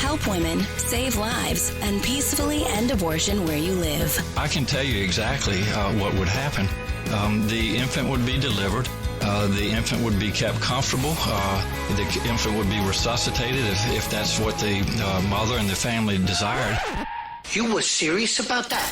help women, save lives, and peacefully end abortion where you live. I can tell you exactly what would happen. The infant would be delivered. The infant would be kept comfortable. The infant would be resuscitated if that's what the mother and the family desired. You were serious about that?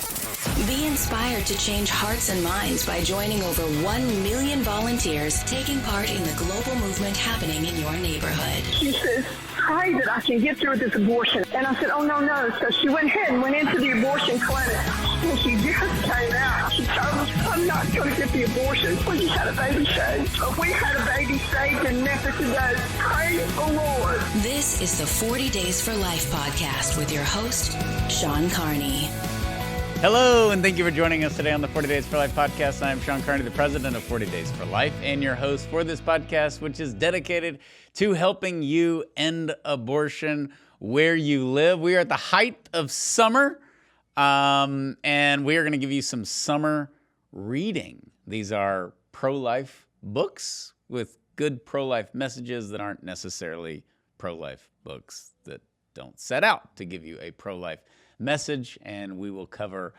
Be inspired to change hearts and minds by joining over 1 million volunteers taking part in the global movement happening in your neighborhood. She says, pray that I can get through this abortion. And I said, oh, no. So she went ahead and went into the abortion clinic. And she just came out. She told us, I'm not going to get the abortion. We just had a baby saved. We had a baby saved in Memphis today. Praise the Lord. This is the 40 Days for Life podcast with your host, Sean Carney. Hello, and thank you for joining us today on the 40 Days for Life podcast. I'm Sean Carney, the president of 40 Days for Life, and your host for this podcast, which is dedicated to helping you end abortion where you live. We are at the height of summer, and we are going to give you some summer reading. These are pro-life books with good pro-life messages that aren't necessarily pro-life books that don't set out to give you a pro-life message, and we will cover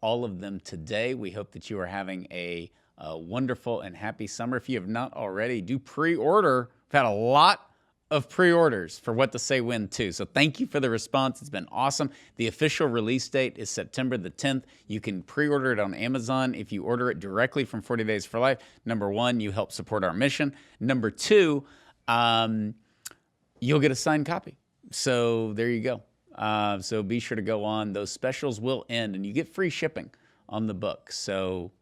all of them today. We hope that you are having a wonderful and happy summer. If you have not already, do pre-order. We've had a lot of pre-orders for What to Say When too. So thank you for the response. It's been awesome. The official release date is September the 10th. You can pre-order it on Amazon. If you order it directly from 40 Days for Life, number one, you help support our mission. Number two, you'll get a signed copy. So there you go. So be sure to go on. Those specials will end, and you get free shipping on the book. So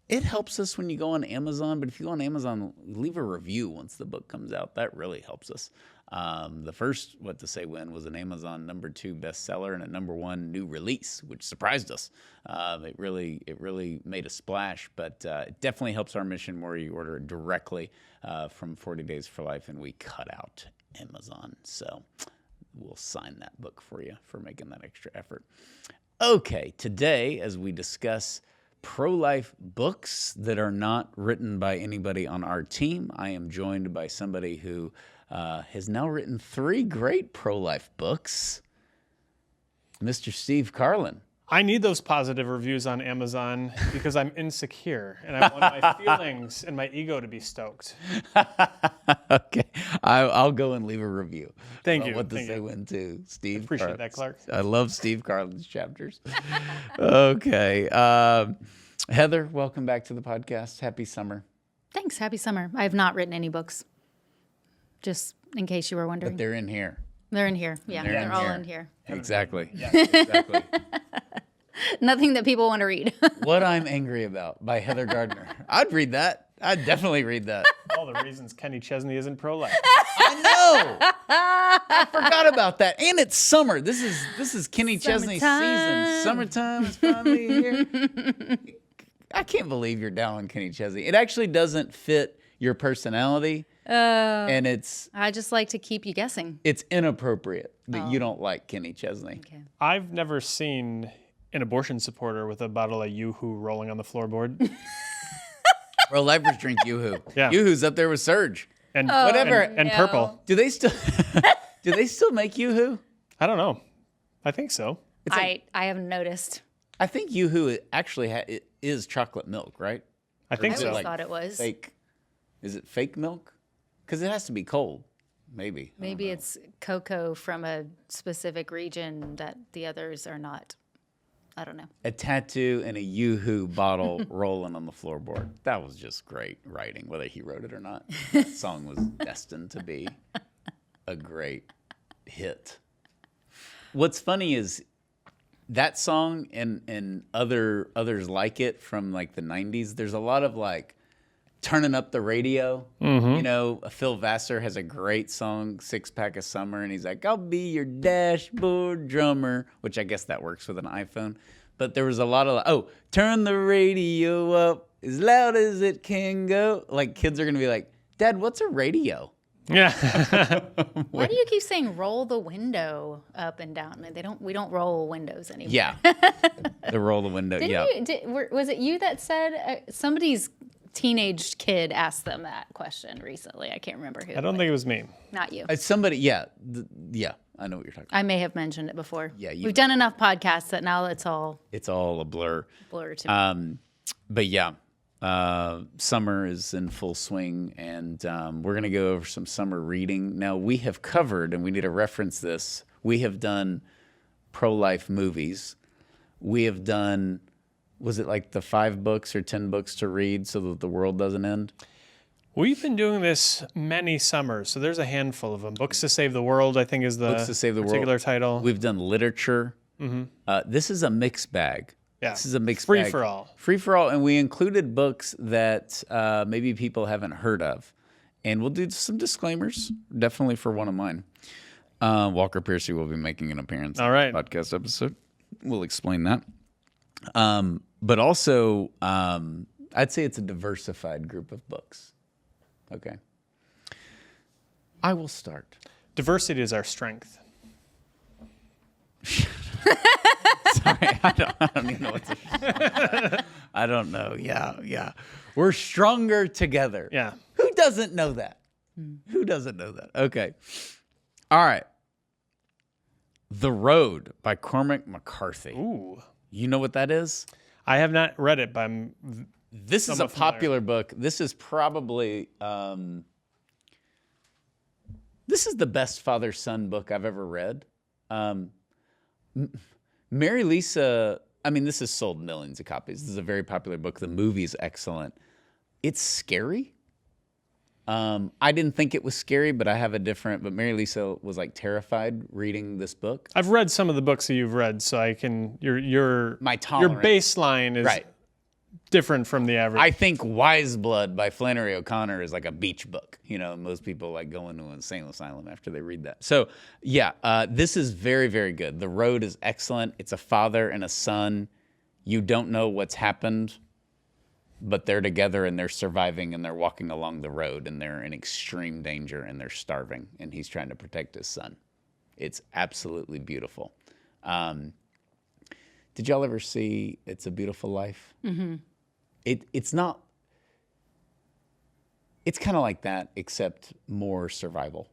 it helps us when you go on Amazon, but if you go on Amazon, leave a review once the book comes out. That really helps us. The first What to Say When was an Amazon #2 bestseller and a #1 new release, which surprised us. It really made a splash, but it definitely helps our mission where you order it directly from 40 Days for Life, and we cut out Amazon. So we'll sign that book for you for making that extra effort. Okay, today, as we discuss pro-life books that are not written by anybody on our team, I am joined by somebody who has now written 3 great pro-life books, Mr. Steve Carlin. I need those positive reviews on Amazon because I'm insecure and I want my feelings and my ego to be stoked. Okay, I'll go and leave a review. Thank you. What to Say When too, Steve. Appreciate that, Clark. I love Steve Carlin's chapters. Okay, Heather, welcome back to the podcast. Happy summer. Thanks. Happy summer. I have not written any books, just in case you were wondering. But they're in here. They're in here. Yeah, they're all in here. Exactly. Yeah, exactly. Nothing that people want to read. What I'm Angry About by Heather Gardner. I'd read that. I'd definitely read that. All the reasons Kenny Chesney isn't pro-life. I know. I forgot about that. And it's summer. This is Kenny Chesney's season. Summertime is finally here. I can't believe you're down on Kenny Chesney. It actually doesn't fit your personality. And I just like to keep you guessing. It's inappropriate that you don't like Kenny Chesney. Okay. I've never seen an abortion supporter with a bottle of Yoo-Hoo rolling on the floorboard. Pro-lifers drink Yoo-Oo. Yeah. Yoo-Hoo's up there with Surge. And whatever. And purple. Do they still make Yoo-Hoo? I don't know. I think so. I haven't noticed. I think Yoo-Hoo actually it is chocolate milk, right? I think I so. always thought it was. Fake. Is it fake milk? Because it has to be cold. Maybe. Maybe it's cocoa from a specific region that the others are not. I don't know. A tattoo and a Yoo-Hoo bottle rolling on the floorboard. That was just great writing, whether he wrote it or not. That song was destined to be a great hit. What's funny is that song and others like it from like the 90s, there's a lot of like turning up the radio. Mm-hmm. You know, Phil Vassar has a great song, Six Pack of Summer, and he's like, I'll be your dashboard drummer, which I guess that works with an iPhone. But there was a lot of, turn the radio up as loud as it can go. Like kids are going to be like, Dad, what's a radio? Yeah. Why do you keep saying roll the window up and down? We don't roll windows anymore. Yeah. The roll the window. Was it you that said somebody's teenage kid asked them that question recently. I can't remember who. I don't think it was me. Not you. It's somebody, yeah. Yeah, I know what you're talking about. I may have mentioned it before. Yeah, we've done enough podcasts that now it's all a blur. to me. But yeah, summer is in full swing, and we're going to go over some summer reading. Now, we have covered, and we need to reference this, we have done pro-life movies. We have done, was it like the 5 books or 10 books to read so that the world doesn't end? We've been doing this many summers, so there's a handful of them. Books to Save the World, I think, is the Books to Save the particular World. title. We've done literature. This is a mixed bag. Yeah. This is a mixed Free bag. for all. Free for all, and we included books that maybe people haven't heard of. And we'll do some disclaimers, definitely for one of mine. Walker Piercy will be making an appearance All in right. the podcast episode. We'll explain that. But also, I'd say it's a diversified group of books. Okay. I will start. Diversity is our strength. Sorry, I don't even know what to I don't know. Yeah. We're stronger together. Yeah. Who doesn't know that? Who doesn't know that? Okay. All right. The Road by Cormac McCarthy. Ooh. You know what that is? I have not read it, but I'm This is a somewhat familiar. popular book. This is probably this is the best father-son book I've ever read. Mary Lisa, I mean, this has sold millions of copies. This is a very popular book. The movie's excellent. It's scary. I didn't think it was scary, but I have a different. But Mary Lisa was like terrified reading this book. I've read some of the books that you've read, so I can your My tolerance. your baseline is Right. different from the average. I think Wise Blood by Flannery O'Connor is like a beach book. You know, most people like go into an insane asylum after they read that. So yeah, this is very, very good. The Road is excellent. It's a father and a son. You don't know what's happened, but they're together and they're surviving and they're walking along the road and they're in extreme danger and they're starving and he's trying to protect his son. It's absolutely beautiful. Did y'all ever see It's a Beautiful Life? Mm-hmm. It's not. It's kind of like that, except more survival.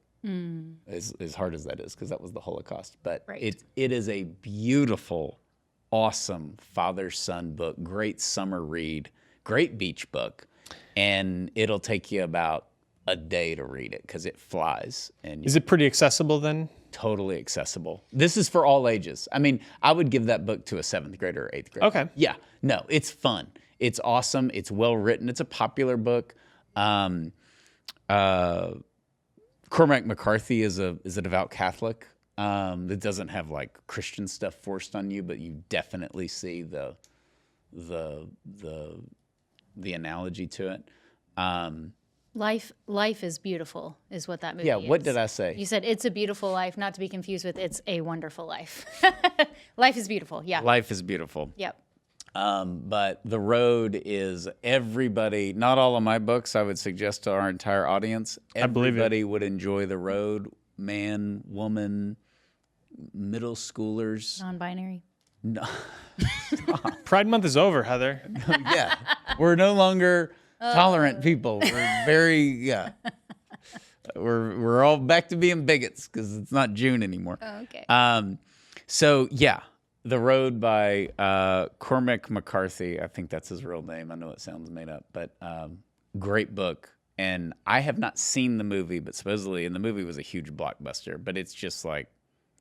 As hard as that is, because that was the Holocaust. But Right. it is a beautiful, awesome father-son book. Great summer read. Great beach book, and it'll take you about a day to read it because it flies. And Is it pretty accessible then? totally accessible. This is for all ages. I mean, I would give that book to a 7th grader or 8th grader. Okay. Yeah. No, it's fun. It's awesome. It's well written. It's a popular book. Cormac McCarthy is a devout Catholic. It doesn't have like Christian stuff forced on you, but you definitely see the analogy to it. Life is beautiful is what that movie Yeah, is. what did I say? You said It's a Beautiful Life, not to be confused with It's a Wonderful Life. Life is beautiful, yeah. Life is beautiful. Yep. But The Road is everybody, not all of my books, I would suggest to our entire audience. I believe it. Everybody would enjoy The Road. Man, woman, middle schoolers. Non-binary. Pride Month is over, Heather. Yeah. We're no longer tolerant people. We're very, yeah. We're all back to being bigots because it's not June anymore. Oh, okay. So, yeah. The Road by Cormac McCarthy. I think that's his real name. I know it sounds made up, but great book. And I have not seen the movie, but supposedly, and the movie was a huge blockbuster, but it's just like,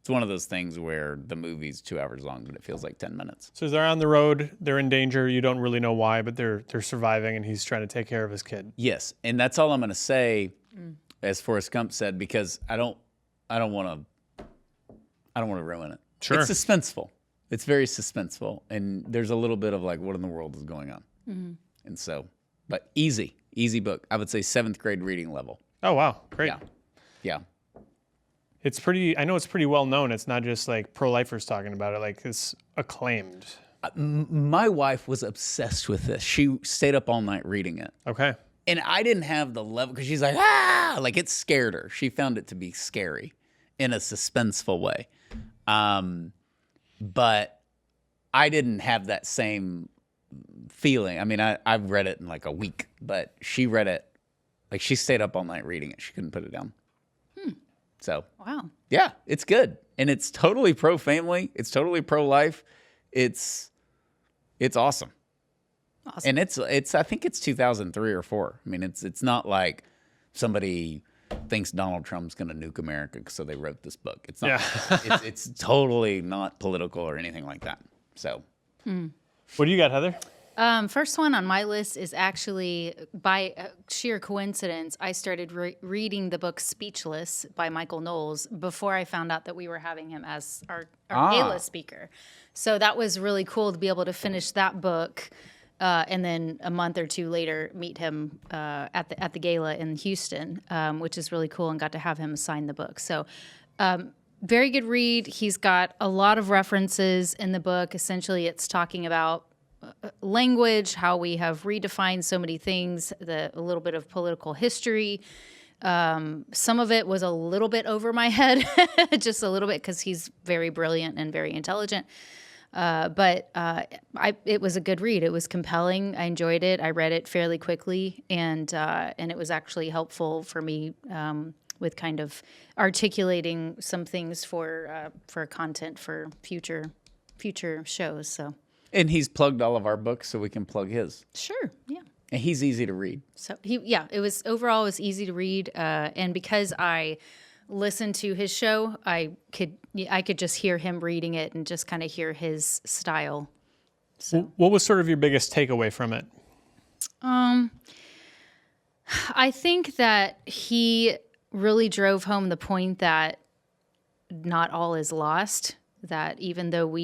it's one of those things where the movie's 2 hours long, but it feels like 10 minutes. So they're on the road, they're in danger, you don't really know why, but they're surviving and he's trying to take care of his kid. Yes, and that's all I'm going to say, as Forrest Gump said, because I don't want to ruin it. Sure. It's suspenseful. It's very suspenseful, and there's a little bit of like, what in the world is going on? And so, but easy book. I would say 7th grade reading level. Oh wow, great. Yeah. It's pretty, I know it's pretty well known. It's not just like pro-lifers talking about it, like it's acclaimed. My wife was obsessed with this. She stayed up all night reading it. Okay. And I didn't have the level, because she's like, like it scared her. She found it to be scary in a suspenseful way. But I didn't have that same feeling. I mean, I've read it in like a week, but she read it, like she stayed up all night reading it. She couldn't put it down. So, Wow. yeah, it's good. And it's totally pro-family. It's totally pro-life. It's awesome. Awesome. And it's I think it's 2003 or 4. I mean, it's not like somebody thinks Donald Trump's going to nuke America, so they wrote this book. It's not. Yeah. it's totally not political or anything like that. So, What do you got, Heather? First one on my list is actually, by sheer coincidence, I started reading the book Speechless by Michael Knowles before I found out that we were having him as our gala speaker. So that was really cool to be able to finish that book, and then a month or two later meet him at the gala in Houston, which is really cool, and got to have him sign the book. So very good read. He's got a lot of references in the book. Essentially, it's talking about language, how we have redefined so many things, a little bit of political history. Some of it was a little bit over my head, just a little bit, because he's very brilliant and very intelligent. But it was a good read. It was compelling. I enjoyed it. I read it fairly quickly, and it was actually helpful for me with kind of articulating some things for content for future shows. So. and he's plugged all of our books, so we can plug his. Sure. Yeah. And he's easy to read. So it was overall easy to read, and because I listened to his show, I could just hear him reading it and just kind of hear his style. So What was sort of your biggest takeaway from it? I think that he really drove home the point that not all is lost. That even though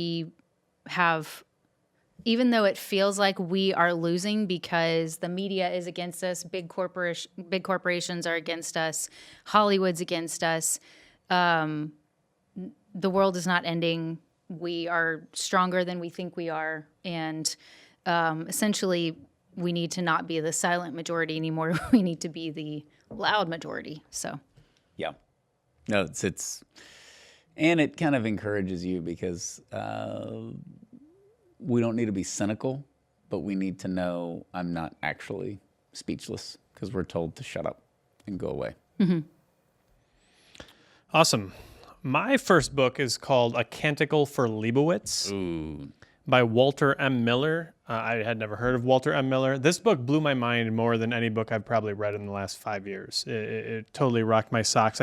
it feels like we are losing because the media is against us, big corporations are against us, Hollywood's against us, the world is not ending. We are stronger than we think we are. And essentially, we need to not be the silent majority anymore. We need to be the loud majority. So, yeah. No, it's and it kind of encourages you because we don't need to be cynical, but we need to know I'm not actually speechless because we're told to shut up and go away. Mm-hmm. Awesome. My first book is called A Canticle for Leibowitz by Walter M. Miller. I had never heard of Walter M. Miller. This book blew my mind more than any book I've probably read in the last 5 years. It totally rocked my socks.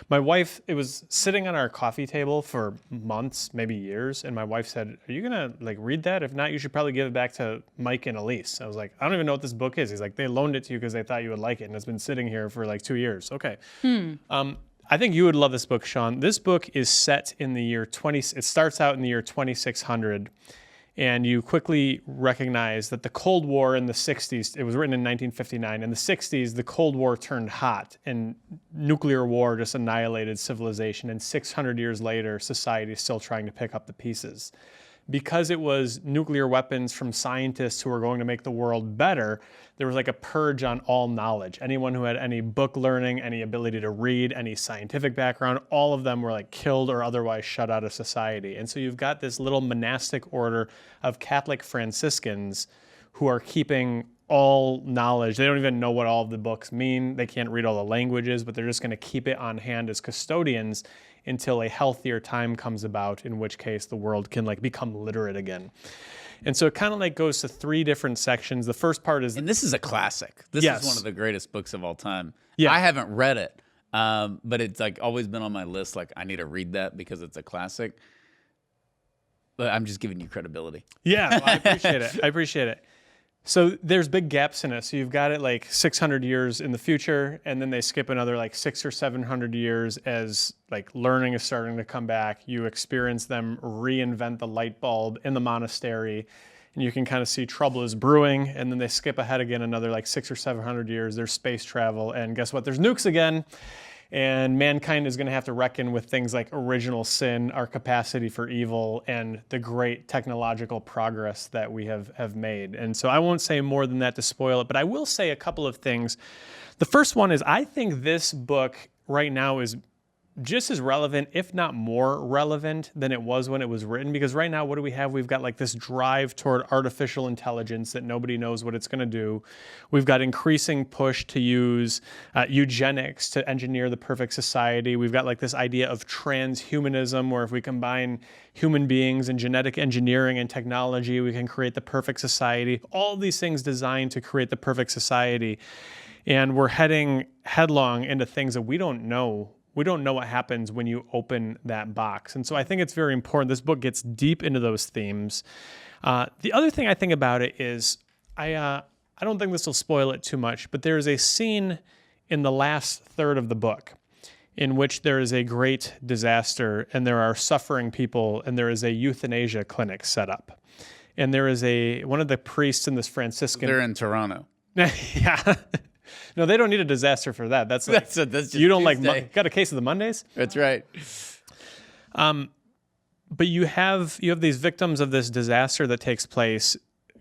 My wife, it was sitting on our coffee table for months, maybe years, and my wife said, "Are you gonna read that? If not, you should probably give it back to Mike and Elise." I was like, "I don't even know what this book is." He's like, "They loaned it to you because they thought you would like it, and it's been sitting here for 2 years." Okay. I think you would love this book, Sean. This book is set in the year it starts out in the year 2600. And you quickly recognize that the Cold War in the 60s, it was written in 1959, in the 60s, the Cold War turned hot and nuclear war just annihilated civilization. And 600 years later, society is still trying to pick up the pieces. Because it was nuclear weapons from scientists who were going to make the world better, there was a purge on all knowledge. Anyone who had any book learning, any ability to read, any scientific background, all of them were killed or otherwise shut out of society. And so you've got this little monastic order of Catholic Franciscans who are keeping all knowledge. They don't even know what all of the books mean. They can't read all the languages, but they're just going to keep it on hand as custodians until a healthier time comes about, in which case the world can become literate again. And so it kind of goes to 3 different sections. The first part is... And this is a classic. This Yes. is one of the greatest books of all time. Yeah. I haven't read it, but it's always been on my list. I need to read that because it's a classic. But I'm just giving you credibility. Yeah, well, I appreciate it. So there's big gaps in it. So you've got it 600 years in the future, and then they skip another 600 or 700 years as learning is starting to come back. You experience them reinvent the light bulb in the monastery, and you can kind of see trouble is brewing. And then they skip ahead again another 600 or 700 years. There's space travel, and guess what? There's nukes again. And mankind is going to have to reckon with things like original sin, our capacity for evil, and the great technological progress that we have made. And so I won't say more than that to spoil it, but I will say a couple of things. The first one is I think this book right now is just as relevant, if not more relevant than it was when it was written. Because right now, what do we have? We've got like this drive toward artificial intelligence that nobody knows what it's going to do. We've got increasing push to use eugenics to engineer the perfect society. We've got like this idea of transhumanism, where if we combine human beings and genetic engineering and technology, we can create the perfect society. All these things designed to create the perfect society. And we're heading headlong into things that we don't know. We don't know what happens when you open that box. And so I think it's very important. This book gets deep into those themes. The other thing I think about it is, I don't think this will spoil it too much, but there's a scene in the last third of the book in which there is a great disaster and there are suffering people and there is a euthanasia clinic set up. And there is one of the priests in this Franciscan... They're in Toronto. Yeah. No, they don't need a disaster for that. That's just you don't Tuesday. got a case of the Mondays? That's right. But you have these victims of this disaster that takes place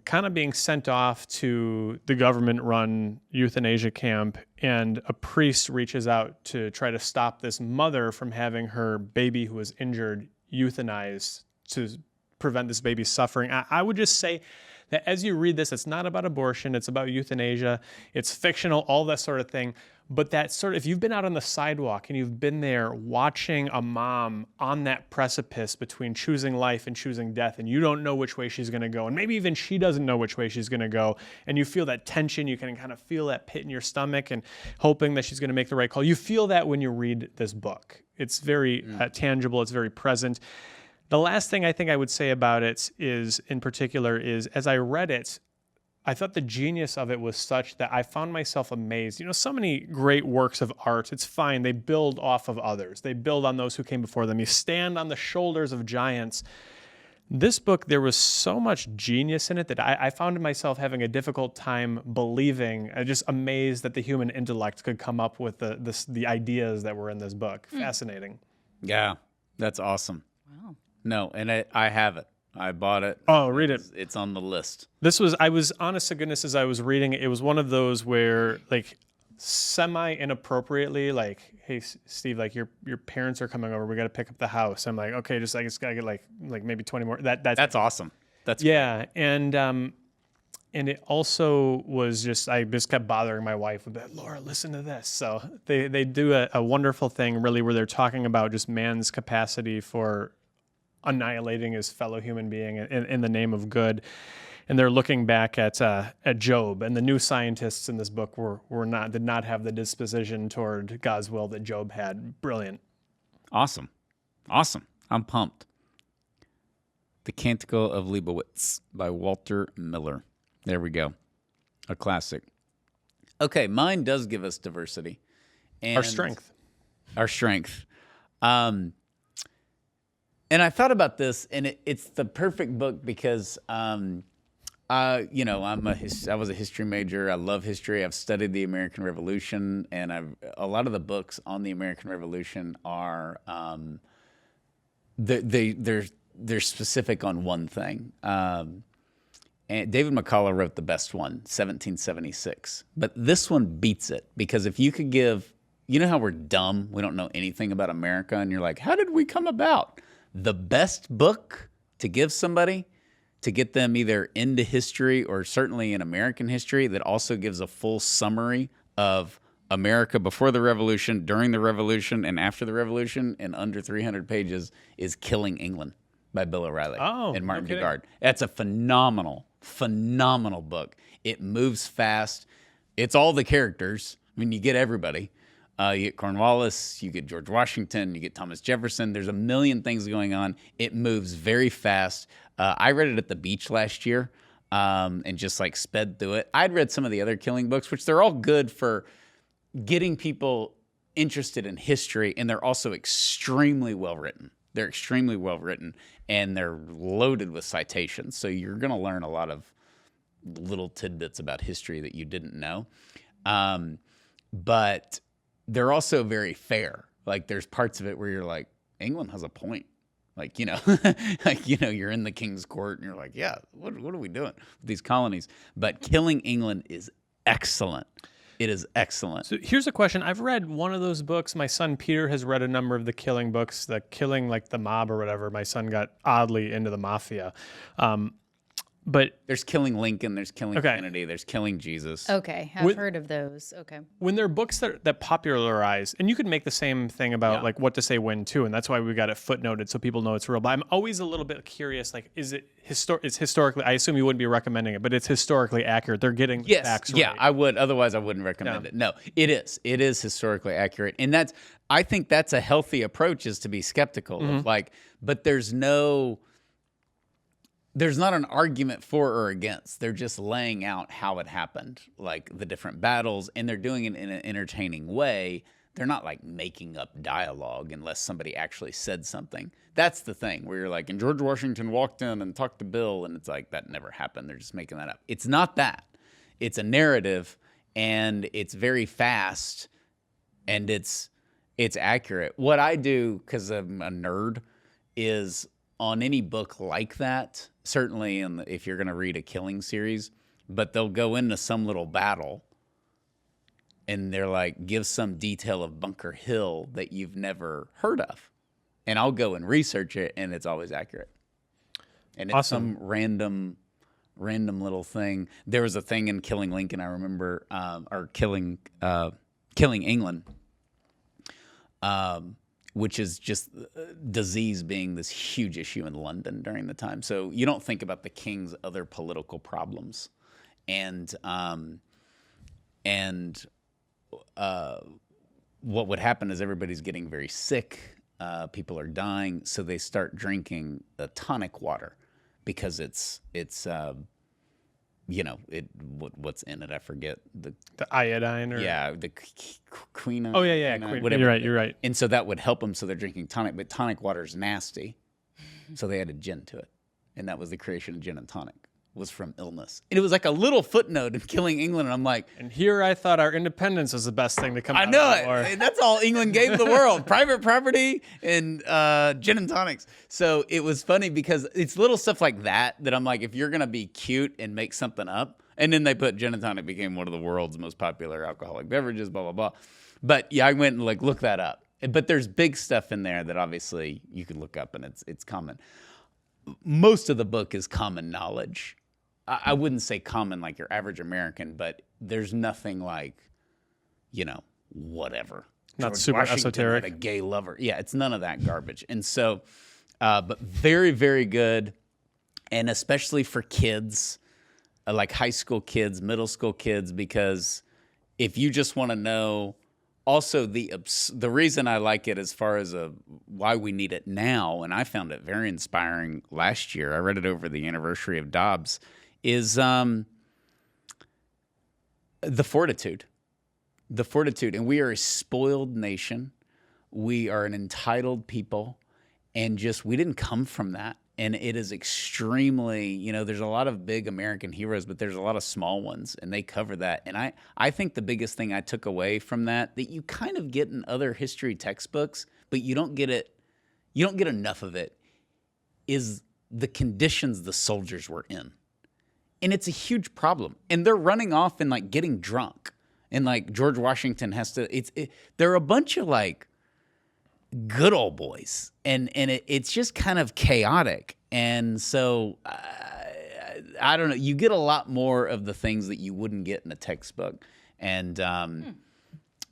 kind of being sent off to the government-run euthanasia camp, and a priest reaches out to try to stop this mother from having her baby who was injured euthanized to prevent this baby's suffering. I would just say that as you read this, it's not about abortion, it's about euthanasia, it's fictional, all that sort of thing. But that sort of, if you've been out on the sidewalk and you've been there watching a mom on that precipice between choosing life and choosing death, and you don't know which way she's going to go, and maybe even she doesn't know which way she's going to go, and you feel that tension, you can kind of feel that pit in your stomach and hoping that she's going to make the right call. You feel that when you read this book. It's very tangible, it's very present. The last thing I think I would say about it is, in particular, is as I read it, I thought the genius of it was such that I found myself amazed. So many great works of art, it's fine. They build off of others. They build on those who came before them. You stand on the shoulders of giants. This book, there was so much genius in it that I found myself having a difficult time believing, just amazed that the human intellect could come up with the ideas that were in this book. Fascinating. Yeah, that's awesome. Wow. No, and I have it. I bought it. Oh, read it. It's on the list. I was honest to goodness, as I was reading it, it was one of those where, like, semi-inappropriately, like, hey, Steve, like, your parents are coming over. We got to pick up the house. I'm like, okay, just, I just got to get, like maybe 20 more. That's awesome. That's yeah. Great. And it also was just, I just kept bothering my wife with that, Laura, listen to this. So they do a wonderful thing, really, where they're talking about just man's capacity for annihilating his fellow human being in the name of good. And they're looking back at Job, and the new scientists in this book did not have the disposition toward God's will that Job had. Brilliant. Awesome. I'm pumped. The Canticle of Leibowitz by Walter Miller. There we go. A classic. Okay, mine does give us diversity. And Our strength. And I thought about this, and it's the perfect book because, I was a history major. I love history. I've studied the American Revolution, and a lot of the books on the American Revolution are they're specific on one thing. And David McCullough wrote the best one, 1776. But this one beats it, because if you could give, you know how we're dumb, we don't know anything about America, and you're like, how did we come about? The best book to give somebody to get them either into history or certainly in American history that also gives a full summary of America before the Revolution, during the Revolution, and after the Revolution in under 300 pages is Killing England by Bill O'Reilly and Martin Dugard. That's a phenomenal book. It moves fast. It's all the characters. I mean, you get everybody. You get Cornwallis, you get George Washington, you get Thomas Jefferson. There's a million things going on. It moves very fast. I read it at the beach last year and just like sped through it. I'd read some of the other Killing books, which they're all good for getting people interested in history, and they're also extremely well written. They're extremely well written, and they're loaded with citations. So you're going to learn a lot of little tidbits about history that you didn't know. But they're also very fair. Like, there's parts of it where you're like, England has a point. Like, you're in the king's court and you're like, yeah, what are we doing with these colonies? But Killing England is excellent. It is excellent. So here's a question. I've read one of those books. My son Peter has read a number of the killing books, the killing like the mob or whatever. My son got oddly into the mafia. But there's Killing Lincoln, there's Killing Kennedy, there's Killing Jesus. Okay, I've heard of those. Okay. When there are books that popularize, and you could make the same thing about like what to say when too, and that's why we got it footnoted so people know it's real. But I'm always a little bit curious, like, is it it's historically? I assume you wouldn't be recommending it, but it's historically accurate. They're getting the facts right. Yeah, I would. Otherwise, I wouldn't recommend it. No, it is. It is historically accurate, and I think that's a healthy approach, is to be skeptical of like, but there's not an argument for or against. They're just laying out how it happened, like the different battles, and they're doing it in an entertaining way. They're not like making up dialogue unless somebody actually said something. That's the thing where you're like, and George Washington walked in and talked to Bill, and it's like, that never happened. They're just making that up. It's not that. It's a narrative, and it's very fast, and it's accurate. What I do, because I'm a nerd, is on any book like that, certainly if you're going to read a killing series, but they'll go into some little battle and they're like, give some detail of Bunker Hill that you've never heard of. And I'll go and research it, and it's always accurate. And it's some random little thing. There was a thing in Killing Lincoln, I remember, or Killing England, which is just disease being this huge issue in London during the time. So you don't think about the king's other political problems. And what would happen is everybody's getting very sick. People are dying. So they start drinking the tonic water because it's what's in it? I forget the iodine or the quinine. Oh yeah, whatever. You're right. And so that would help them. So they're drinking tonic, but tonic water is nasty, so they added gin to it, and that was the creation of gin and tonic. Was from illness, and it was like a little footnote in Killing England. And I'm like, and here I thought our independence was the best thing to come. I out know of the war. it. That's all England gave the world: private property and gin and tonics. So it was funny because it's little stuff like that I'm like, if you're gonna be cute and make something up, and then they put gin and tonic became one of the world's most popular alcoholic beverages, blah blah blah. But yeah, I went and like looked that up. But there's big stuff in there that obviously you could look up, and it's common. Most of the book is common knowledge. I wouldn't say common like your average American, but there's nothing like, whatever. Not George super Washington esoteric. had a gay lover. Yeah, it's none of that garbage. And so, but very, very good. And especially for kids, like high school kids, middle school kids, because if you just want to know, also the reason I like it as far as why we need it now, and I found it very inspiring last year. I read it over the anniversary of Dobbs. Is the fortitude. And we are a spoiled nation. We are an entitled people, and we didn't come from that. And it is extremely, there's a lot of big American heroes, but there's a lot of small ones, and they cover that. And I think the biggest thing I took away from that you kind of get in other history textbooks, but you don't get enough of it, is the conditions the soldiers were in. And it's a huge problem. And they're running off and like getting drunk. And like George Washington has to, they're a bunch of like good old boys. And it's just kind of chaotic. And so I don't know, you get a lot more of the things that you wouldn't get in a textbook. And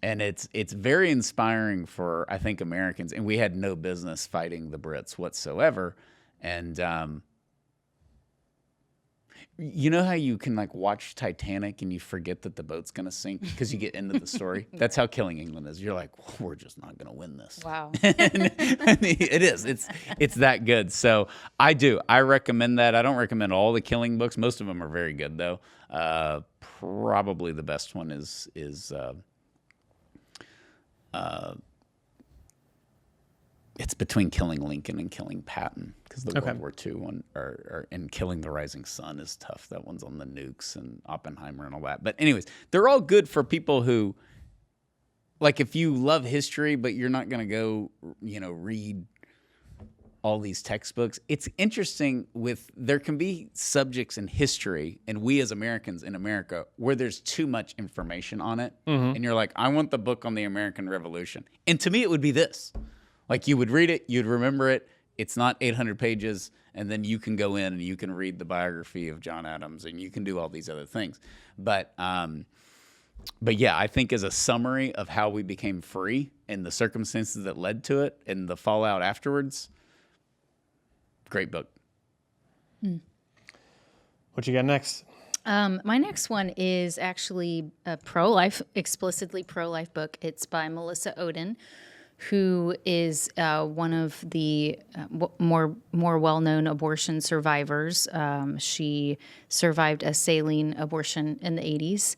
it's very inspiring for, I think, Americans. And we had no business fighting the Brits whatsoever. And you know how you can like watch Titanic and you forget that the boat's going to sink because you get into the story? That's how Killing England is. You're like, well, we're just not going to win this. Wow. And it is. It's that good. So I recommend that. I don't recommend all the Killing books. Most of them are very good though. Probably the best one is it's between Killing Lincoln and Killing Patton, because the World War II one, and Killing the Rising Sun is tough. That one's on the nukes and Oppenheimer and all that. But anyways, they're all good for people who, like, if you love history, but you're not going to go, read all these textbooks. It's interesting there can be subjects in history, and we as Americans in America, where there's too much information on it. And you're like, I want the book on the American Revolution. And to me, it would be this. Like, you would read it, you'd remember it. It's not 800 pages, and then you can go in and you can read the biography of John Adams, and you can do all these other things. But yeah, I think as a summary of how we became free and the circumstances that led to it and the fallout afterwards, great book. What you got next? My next one is actually a pro-life, explicitly pro-life book. It's by Melissa Ohden, who is one of the more well-known abortion survivors. She survived a saline abortion in the 80s.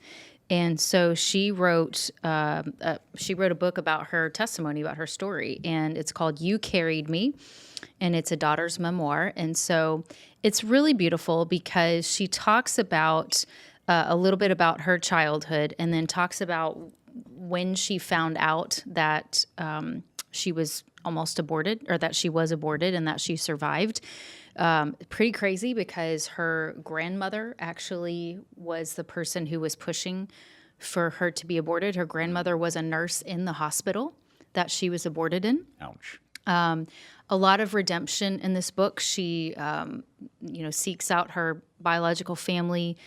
And so she wrote a book about her testimony, about her story, and it's called You Carried Me, and it's a daughter's memoir. And so it's really beautiful because she talks about a little bit about her childhood, and then talks about when she found out that she was almost aborted, or that she was aborted and that she survived. Pretty crazy because her grandmother actually was the person who was pushing for her to be aborted. Her grandmother was a nurse in the hospital that she was aborted in. Ouch. A lot of redemption in this book. She, seeks out her biological family,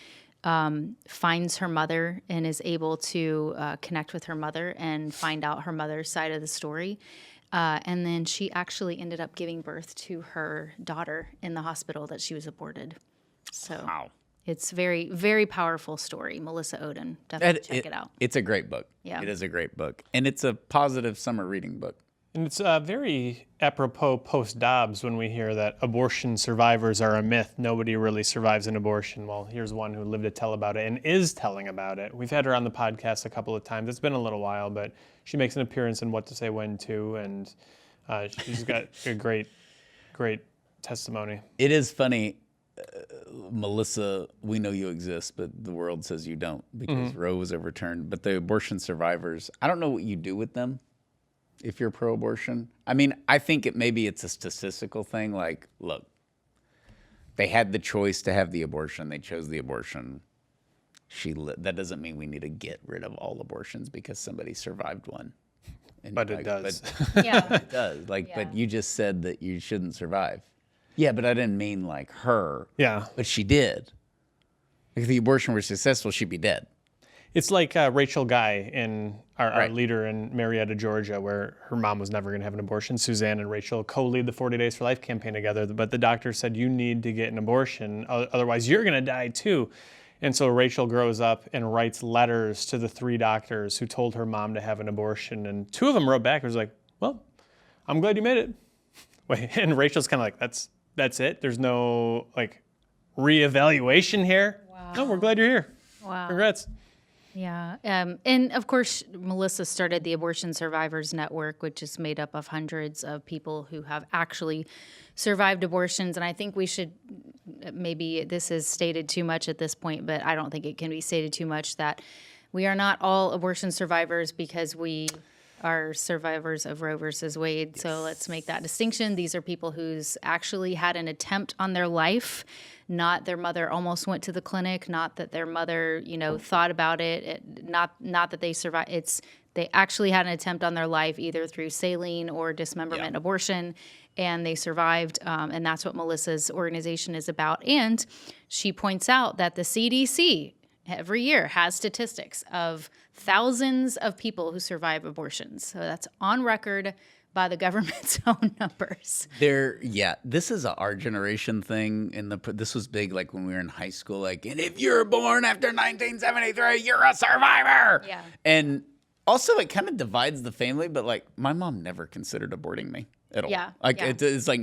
finds her mother, and is able to connect with her mother and find out her mother's side of the story. And then she actually ended up giving birth to her daughter in the hospital that she was aborted. So It's very, very powerful story. Melissa Ohden. Definitely check it out. It's a great book. Yeah. It is a great book. And it's a positive summer reading book. And it's very apropos post-Dobbs when we hear that abortion survivors are a myth. Nobody really survives an abortion. Well, here's one who lived to tell about it and is telling about it. We've had her on the podcast a couple of times. It's been a little while, but she makes an appearance in What to Say When To, and she's got a great testimony. It is funny, Melissa, we know you exist, but the world says you don't because Roe was overturned. But the abortion survivors, I don't know what you do with them. If you're pro-abortion, I mean, I think maybe it's a statistical thing. Like, look, they had the choice to have the abortion. They chose the abortion. That doesn't mean we need to get rid of all abortions because somebody survived one. But it does. Yeah. It does. But you just said that you shouldn't survive. Yeah, but I didn't mean like her. Yeah. But she did. If the abortion were successful, she'd be dead. It's like Rachel Guy in our leader in Marietta, Georgia, where her mom was never going to have an abortion. Suzanne and Rachel co-lead the 40 Days for Life campaign together, but the doctor said, you need to get an abortion, otherwise you're going to die too. And so Rachel grows up and writes letters to the 3 doctors who told her mom to have an abortion, and 2 of them wrote back and was like, well, I'm glad you made it. Wait, and Rachel's kind of like, that's it? There's no like reevaluation here? Wow. No, we're glad you're here. Wow. Congrats. Yeah. And of course, Melissa started the Abortion Survivors Network, which is made up of hundreds of people who have actually survived abortions. And I think we should, maybe this is stated too much at this point, but I don't think it can be stated too much, that we are not all abortion survivors because we are survivors of Roe versus Wade. Yes. So let's make that distinction. These are people who's actually had an attempt on their life, not their mother almost went to the clinic, not that their mother, thought about it, not that they survived. It's they actually had an attempt on their life either through saline or dismemberment abortion, and they survived. And that's what Melissa's organization is about. And she points out that the CDC every year has statistics of thousands of people who survive abortions. So that's on record by the government's own numbers. This is our generation thing. This was big like when we were in high school. Like, and if you're born after 1973, you're a survivor. Yeah. And also it kind of divides the family, but like my mom never considered aborting me at all. Yeah. It's like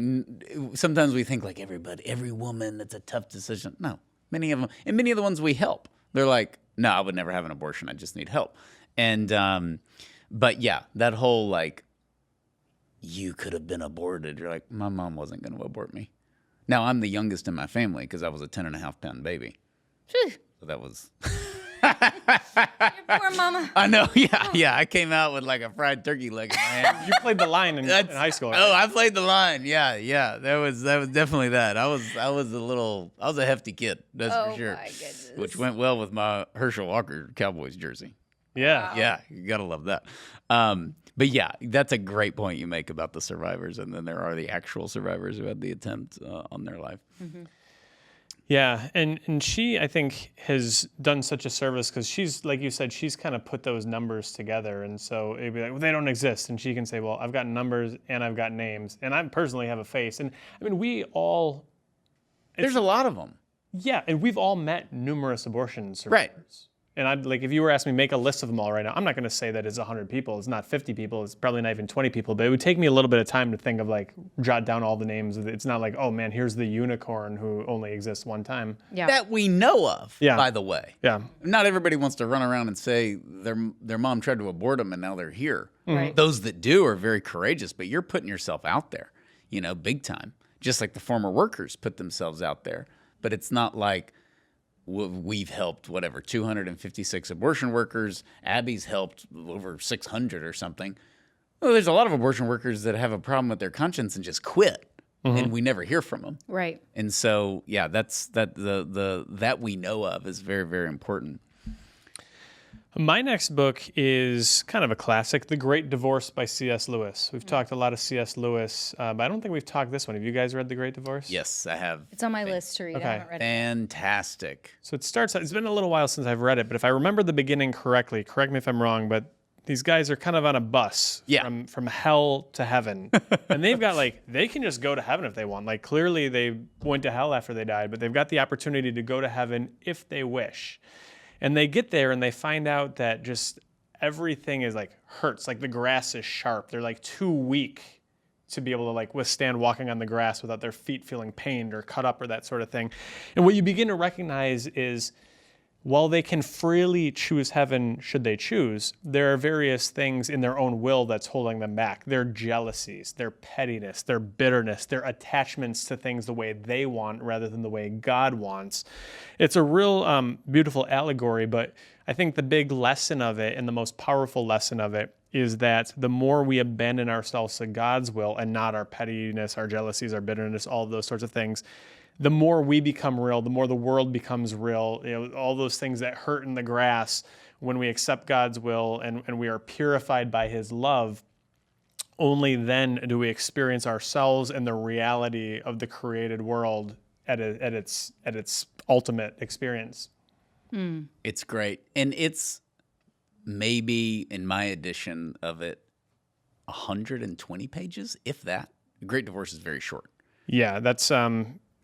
sometimes we think like every woman, it's a tough decision. No, many of them, and many of the ones we help, they're like, no, I would never have an abortion. I just need help. And, but yeah, that whole like, you could have been aborted. You're like, my mom wasn't going to abort me. Now I'm the youngest in my family because I was a 10.5-pound baby. So that was, Poor mama. I know. Yeah. I came out with like a fried turkey leg in my hand. You played the line in high school. Right? Oh, I played the line. Yeah. That was definitely that. I was a hefty kid. That's for sure. My goodness. Which went well with my Herschel Walker Cowboys jersey. Yeah. Yeah, you gotta love that. But yeah, that's a great point you make about the survivors, and then there are the actual survivors who had the attempt on their life. Mm-hmm. Yeah, and she, I think, has done such a service because she's, like you said, she's kind of put those numbers together. And so it'd be like, well, they don't exist. And she can say, well, I've got numbers and I've got names. And I personally have a face. And I mean, There's a lot of them. Yeah, and we've all met numerous abortion survivors. Right. And I'd like, if you were asking me to make a list of them all right now, I'm not going to say that it's 100 people. It's not 50 people. It's probably not even 20 people. But it would take me a little bit of time to think of like, jot down all the names. It's not like, oh man, here's the unicorn who only exists one time. Yeah. That we know of, by the way. Yeah. Not everybody wants to run around and say their mom tried to abort them and now they're here. Right. Those that do are very courageous, but you're putting yourself out there, big time. Just like the former workers put themselves out there. But it's not like we've helped, 256 abortion workers. Abby's helped over 600 or something. Well, there's a lot of abortion workers that have a problem with their conscience and just quit, and we never hear from them. Right. And so, yeah, that we know of is very, very important. My next book is kind of a classic, The Great Divorce by C.S. Lewis. We've talked a lot of C.S. Lewis, but I don't think we've talked this one. Have you guys read The Great Divorce? Yes, I have. It's on my list to read. Okay. I haven't read it. Fantastic. So it's been a little while since I've read it, but if I remember the beginning correctly, correct me if I'm wrong, but these guys are kind of on a bus from hell to heaven. And they've got they can just go to heaven if they want. Like clearly they went to hell after they died, but they've got the opportunity to go to heaven if they wish. And they get there and they find out that just everything is hurts. Like the grass is sharp. They're too weak to be able to withstand walking on the grass without their feet feeling pained or cut up or that sort of thing. And what you begin to recognize is while they can freely choose heaven should they choose, there are various things in their own will that's holding them back. Their jealousies, their pettiness, their bitterness, their attachments to things the way they want rather than the way God wants. It's a real beautiful allegory, but I think the big lesson of it and the most powerful lesson of it is that the more we abandon ourselves to God's will and not our pettiness, our jealousies, our bitterness, all of those sorts of things, the more we become real, the more the world becomes real. All those things that hurt in the grass, when we accept God's will and we are purified by His love, only then do we experience ourselves and the reality of the created world at its ultimate experience. It's great. And it's maybe, in my edition of it, 120 pages, if that. The Great Divorce is very short. Yeah, that's...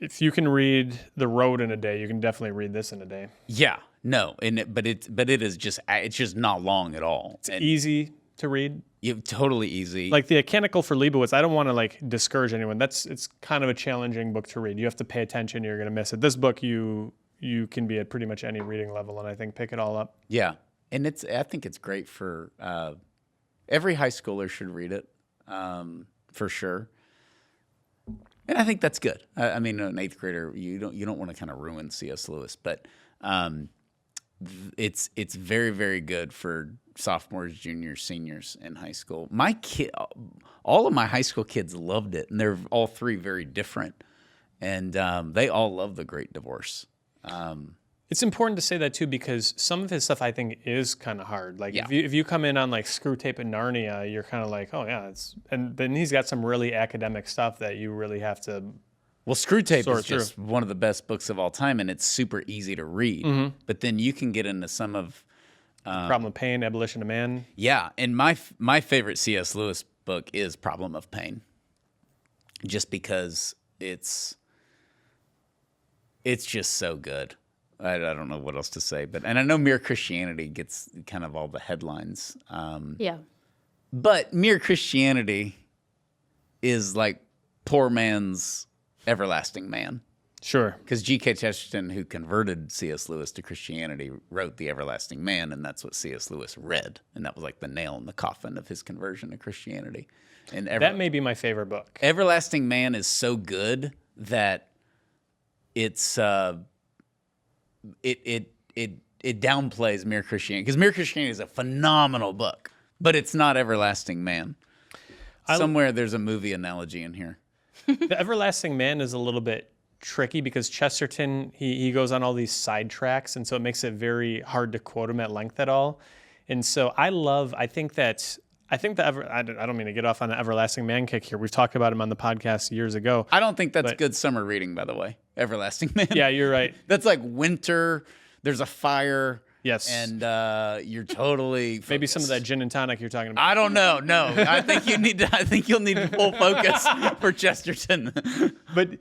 if you can read The Road in a day, you can definitely read this in a day. Yeah, no, but it is just it's just not long at all. It's easy to read. Totally easy. Like The Canticle for Leibowitz, I don't want to discourage anyone. It's kind of a challenging book to read. You have to pay attention. You're going to miss it. This book, you can be at pretty much any reading level, and I think pick it all up. Yeah, and I think it's great for every high schooler should read it for sure. And I think that's good. I mean, an eighth grader, you don't want to kind of ruin C.S. Lewis, but it's very, very good for sophomores, juniors, seniors in high school. All of my high school kids loved it, and they're all three very different, and they all love The Great Divorce. It's important to say that too, because some of his stuff I think is kind of hard. Yeah. If you come in on Screw Tape and Narnia, you're kind of oh yeah, and then he's got some really academic stuff that you really have to. Well, Screw Tape is through. just one of the best books of all time, and it's super easy to read. Mm-hmm. But then you can get into some of Problem of Pain, Abolition of Man. Yeah, and my favorite C.S. Lewis book is Problem of Pain, just because it's just so good. I don't know what else to say, and I know Mere Christianity gets kind of all the headlines. Yeah. But Mere Christianity is like poor man's Everlasting Man. Sure. Because G.K. Chesterton, who converted C.S. Lewis to Christianity, wrote The Everlasting Man, and that's what C.S. Lewis read. And that was like the nail in the coffin of his conversion to Christianity. And that may be my favorite book. Everlasting Man is so good that it's it downplays Mere Christianity, because Mere Christianity is a phenomenal book, but it's not Everlasting Man. Somewhere there's a movie analogy in here. The Everlasting Man is a little bit tricky because Chesterton, he goes on all these side tracks, and so it makes it very hard to quote him at length at all. And so I don't mean to get off on the Everlasting Man kick here. We've talked about him on the podcast years ago. I don't think that's good summer reading, by the way. Everlasting Man. Yeah, you're right. That's like winter. There's a fire. Yes. And you're totally focused. Maybe some of that gin and tonic you're talking about. I don't know. No, I think you'll need full focus for Chesterton. But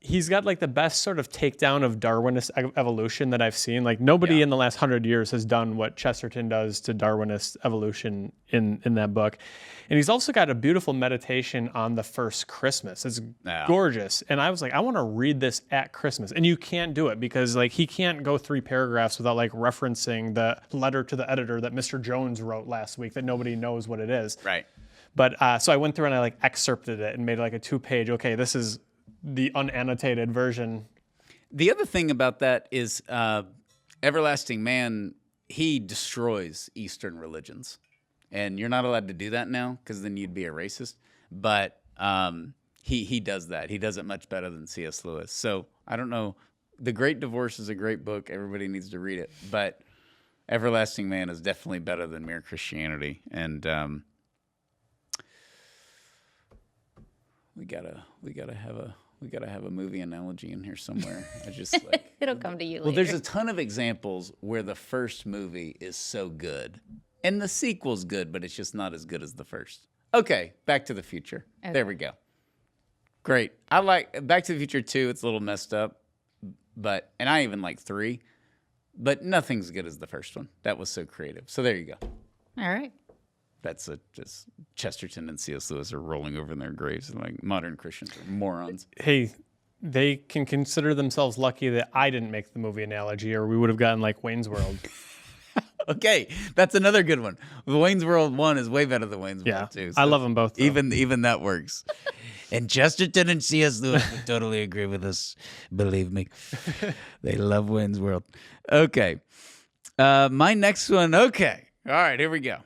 he's got like the best sort of takedown of Darwinist evolution that I've seen. Like nobody in the last 100 years has done what Chesterton does to Darwinist evolution in that book. And he's also got a beautiful meditation on the first Christmas. It's gorgeous. And I was like, I want to read this at Christmas. And you can't do it because like he can't go 3 paragraphs without like referencing the letter to the editor that Mr. Jones wrote last week that nobody knows what it is. Right. But so I went through and I like excerpted it and made like a 2-page, okay, this is the unannotated version. The other thing about that is Everlasting Man, he destroys Eastern religions. And you're not allowed to do that now because then you'd be a racist. But he does that. He does it much better than C.S. Lewis. So I don't know. The Great Divorce is a great book. Everybody needs to read it. But Everlasting Man is definitely better than Mere Christianity. And we gotta have a movie analogy in here somewhere. I just like It'll come to you later. Well, there's a ton of examples where the first movie is so good, and the sequel's good, but it's just not as good as the first. Okay, Back to the Future. Okay. There we go. Great. I like Back to the Future 2. It's a little messed up, and I even like 3, but nothing's good as the first one. That was so creative. So there you go. All right. That's just Chesterton and C.S. Lewis are rolling over in their graves, and like modern Christians are morons. Hey, they can consider themselves lucky that I didn't make the movie analogy, or we would have gotten like Wayne's World. Okay, that's another good one. The Wayne's World 1 is way better than Wayne's World 2. So I love them both. Though. Even that works. And Chesterton and C.S. Lewis would totally agree with us. Believe me, they love Wayne's World. Okay, my next one. Okay, all right, here we go.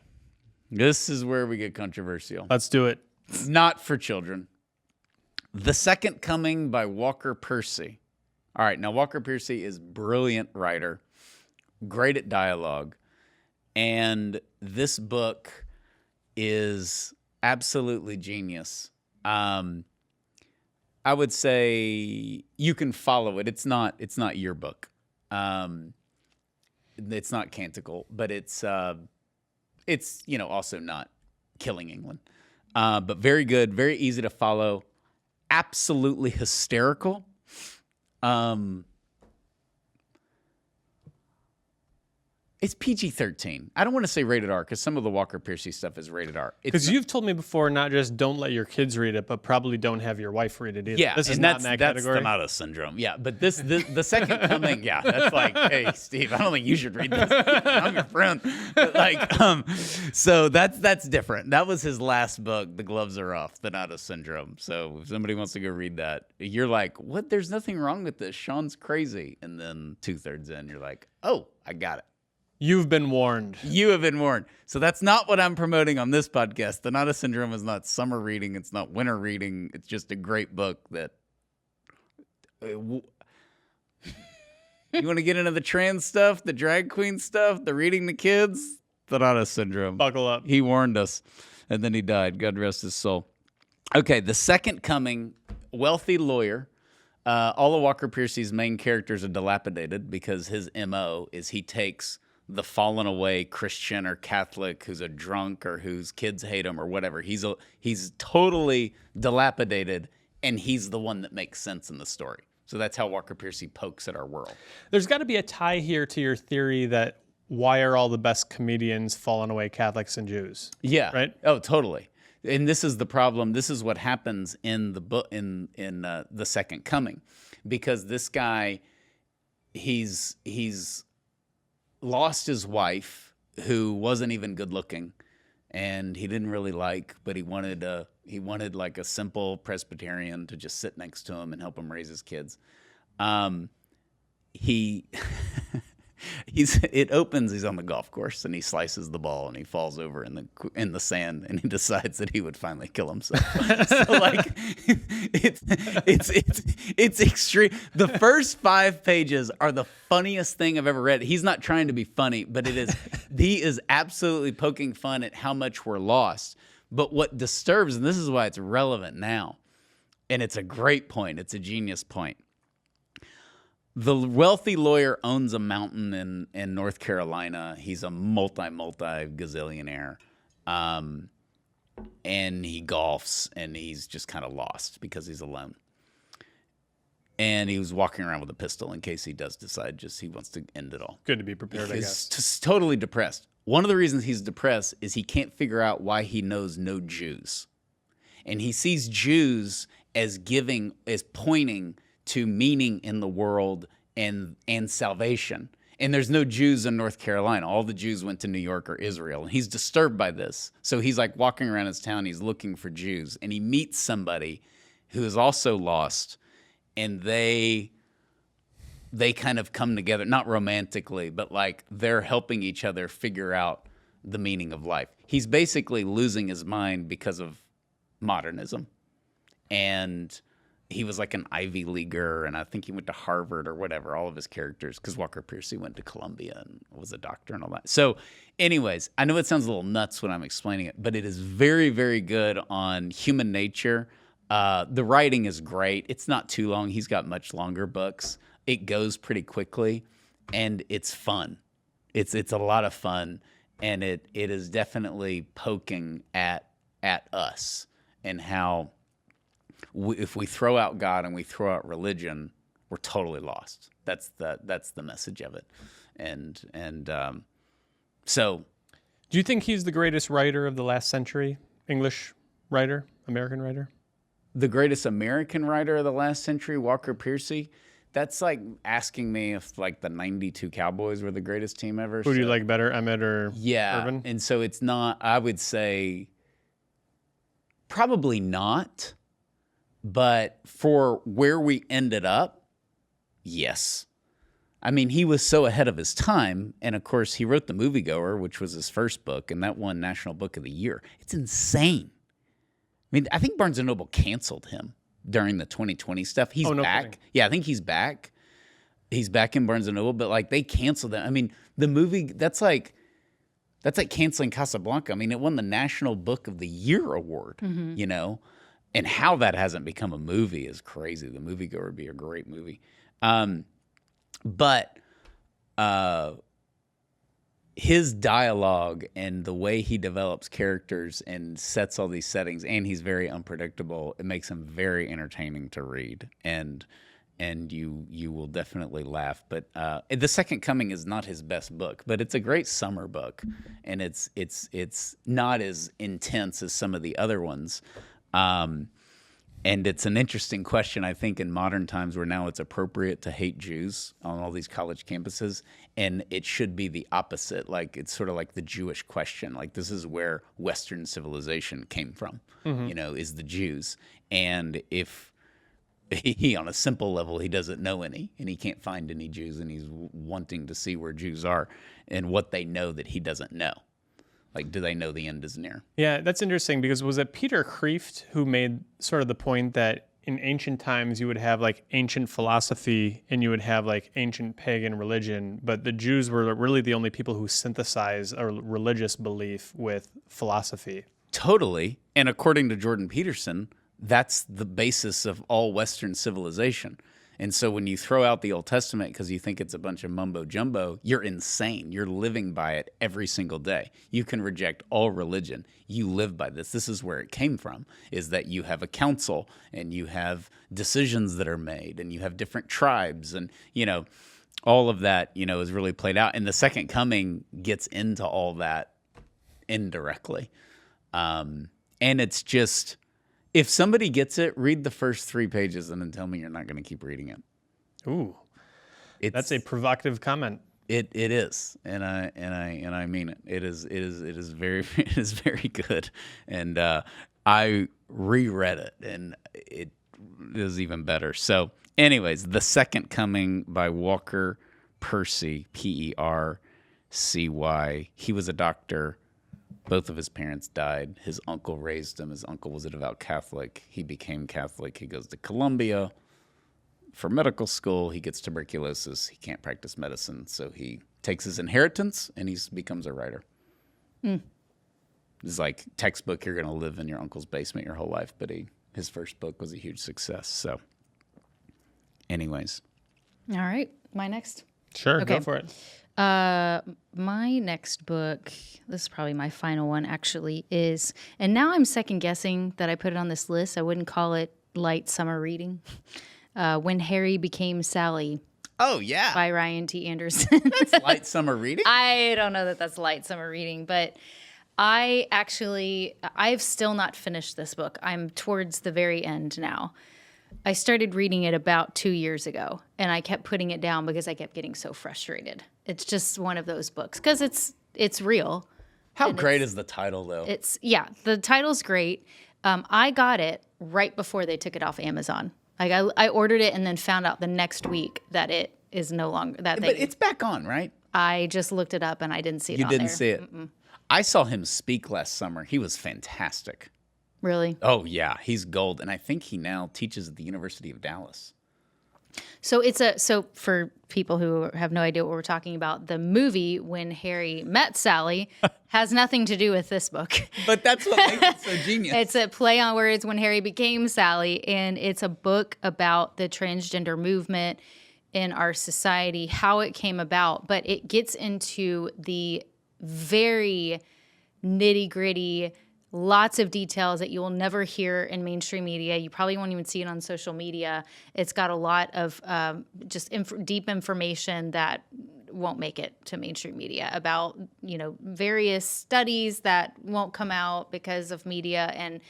This is where we get controversial. Let's do it. Not for children. The Second Coming by Walker Percy. All right, now Walker Percy is a brilliant writer, great at dialogue, and this book is absolutely genius. I would say you can follow it. It's not your book. It's not Canticle, but it's also not Killing England. But very good, very easy to follow, absolutely hysterical. It's PG-13. I don't want to say rated R because some of the Walker Percy stuff is rated R. Because you've told me before, not just don't let your kids read it, but probably don't have your wife read it either. Yeah, this is not in that category. That's the Donato syndrome. Yeah, but the Second Coming, yeah, that's like, hey, Steve, I don't think you should read this. I'm your friend. But so that's different. That was his last book. The Gloves Are Off, the Donato syndrome. So if somebody wants to go read that, you're like, what? There's nothing wrong with this. Sean's crazy. And then 2/3 in, you're like, oh, I got it. You've been warned. You have been warned. So that's not what I'm promoting on this podcast. The Donato Syndrome is not summer reading. It's not winter reading. It's just a great book that... You want to get into the trans stuff, the drag queen stuff, the reading the kids? The Donato Syndrome. Buckle up. He warned us, and then he died. God rest his soul. Okay, The Second Coming, wealthy lawyer. All of Walker Percy's main characters are dilapidated because his MO is he takes... the fallen away Christian or Catholic who's a drunk or whose kids hate him or whatever. He's totally dilapidated, and he's the one that makes sense in the story. So that's how Walker Percy pokes at our world. There's got to be a tie here to your theory that why are all the best comedians fallen away Catholics and Jews? Yeah. Right? Oh, totally. And this is the problem. This is what happens in the book in The Second Coming, because this guy, he's lost his wife, who wasn't even good looking, and he didn't really like, but he wanted like a simple Presbyterian to just sit next to him and help him raise his kids. He It opens. He's on the golf course and he slices the ball and he falls over in the sand and he decides that he would finally kill himself. So like, it's extreme. The first 5 pages are the funniest thing I've ever read. He's not trying to be funny, but he is absolutely poking fun at how much we're lost. But what disturbs, and this is why it's relevant now, and it's a great point. It's a genius point. The wealthy lawyer owns a mountain in North Carolina. He's a multi-gazillionaire. And he golfs, and he's just kind of lost because he's alone. And he was walking around with a pistol in case he does decide he wants to end it all. Good to be prepared, I guess. He's totally depressed. One of the reasons he's depressed is he can't figure out why he knows no Jews. And he sees Jews as pointing to meaning in the world and salvation. And there's no Jews in North Carolina. All the Jews went to New York or Israel. And he's disturbed by this. So he's like walking around his town. He's looking for Jews. And he meets somebody who is also lost. And they kind of come together, not romantically, but like they're helping each other figure out the meaning of life. He's basically losing his mind because of modernism. And he was like an Ivy Leaguer, and I think he went to Harvard or whatever, all of his characters, because Walker Piercy went to Columbia and was a doctor and all that. So anyways, I know it sounds a little nuts when I'm explaining it, but it is very, very good on human nature. The writing is great. It's not too long. He's got much longer books. It goes pretty quickly, and it's fun. It's a lot of fun, and it is definitely poking at us and how if we throw out God and we throw out religion, we're totally lost. That's the message of it, and so. Do you think he's the greatest writer of the last century? English writer, American writer? The greatest American writer of the last century, Walker Piercy. That's like asking me if like the '92 Cowboys were the greatest team ever. Who do you like better, Emmett or yeah, Irvin? And so it's not. I would say probably not. But for where we ended up, yes. I mean, he was so ahead of his time. And, of course, he wrote The Moviegoer, which was his first book, and that won National Book of the Year. It's insane. I mean, I think Barnes & Noble canceled him during the 2020 stuff. He's back. Kidding. Yeah, I think he's back. He's back in Barnes & Noble, but, like, they canceled him. I mean, the movie, that's like canceling Casablanca. I mean, it won the National Book of the Year award, you know? And how that hasn't become a movie is crazy. The Moviegoer would be a great movie. But his dialogue and the way he develops characters and sets all these settings, and he's very unpredictable, it makes him very entertaining to read. And you will definitely laugh. But The Second Coming is not his best book, but it's a great summer book. And it's not as intense as some of the other ones. And it's an interesting question, I think, in modern times where now it's appropriate to hate Jews on all these college campuses. And it should be the opposite. Like, it's sort of like the Jewish question. Like, this is where Western civilization came from, you know, is the Jews. And if he, on a simple level, he doesn't know any, and he can't find any Jews, and he's wanting to see where Jews are and what they know that he doesn't know. Like, do they know the end is near? Yeah, that's interesting because was it Peter Kreeft who made sort of the point that in ancient times you would have like ancient philosophy and you would have like ancient pagan religion, but the Jews were really the only people who synthesized a religious belief with philosophy? Totally. And according to Jordan Peterson, that's the basis of all Western civilization. And so when you throw out the Old Testament because you think it's a bunch of mumbo jumbo, you're insane. You're living by it every single day. You can reject all religion. You live by this. This is where it came from, is that you have a council and you have decisions that are made and you have different tribes and, you know, all of that, you know, is really played out. And the Second Coming gets into all that indirectly. And it's just... If somebody gets it, read the first 3 pages and then tell me you're not going to keep reading it. Ooh, that's a provocative comment. It is, and I mean it. It is very good, and I reread it, and it is even better. So, anyways, The Second Coming by Walker Percy, Percy. He was a doctor. Both of his parents died. His uncle raised him. His uncle was a devout Catholic. He became Catholic. He goes to Columbia for medical school. He gets tuberculosis. He can't practice medicine, so he takes his inheritance and he becomes a writer. It's like textbook, you're going to live in your uncle's basement your whole life, but his first book was a huge success. So anyways. All right. My next. Sure, Okay. go for it. My next book, this is probably my final one actually, is, and now I'm second guessing that I put it on this list. I wouldn't call it light summer reading. When Harry Became Sally Oh, yeah. by Ryan T. Anderson. That's light summer reading. I don't know that that's light summer reading, but I've still not finished this book. I'm towards the very end now. I started reading it about 2 years ago, and I kept putting it down because I kept getting so frustrated. It's just one of those books because it's real. How great is the title, though? The title's great. I got it right before they took it off Amazon. Like I ordered it and then found out the next week that it is no longer that thing. But it's back on, right? I just looked it up and I didn't see it. You on didn't there. see it. Mm-mm. I saw him speak last summer. He was fantastic. Really? Oh, yeah. He's gold. And I think he now teaches at the University of Dallas. So so for people who have no idea what we're talking about, the movie When Harry Met Sally has nothing to do with this book. But that's what makes it so genius. It's a play on words, When Harry Became Sally, and it's a book about the transgender movement in our society, how it came about, but it gets into the very nitty-gritty, lots of details that you will never hear in mainstream media. You probably won't even see it on social media. It's got a lot of just deep information that won't make it to mainstream media about, various studies that won't come out because of media and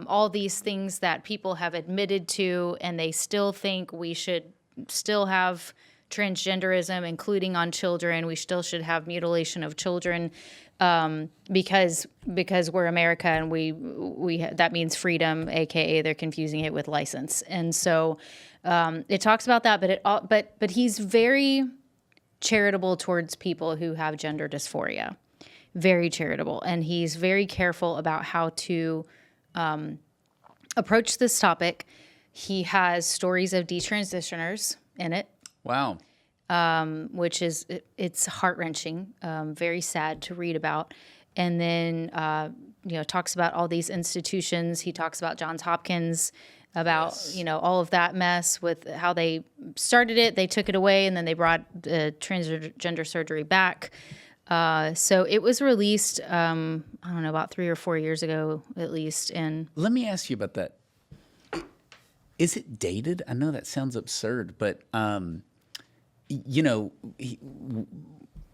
all these things that people have admitted to, and they still think we should still have transgenderism, including on children. We still should have mutilation of children because we're America and we that means freedom, aka they're confusing it with license. And so it talks about that, but he's very charitable towards people who have gender dysphoria, very charitable, and he's very careful about how to approach this topic. He has stories of detransitioners in it. Wow. Which is, it's heart-wrenching, very sad to read about. And then, talks about all these institutions. He talks about Johns Hopkins, about, all of that mess with how they started it. They took it away, and then they brought transgender surgery back. So it was released, I don't know, about 3 or 4 years ago, at least. And let me ask you about that. Is it dated? I know that sounds absurd, but...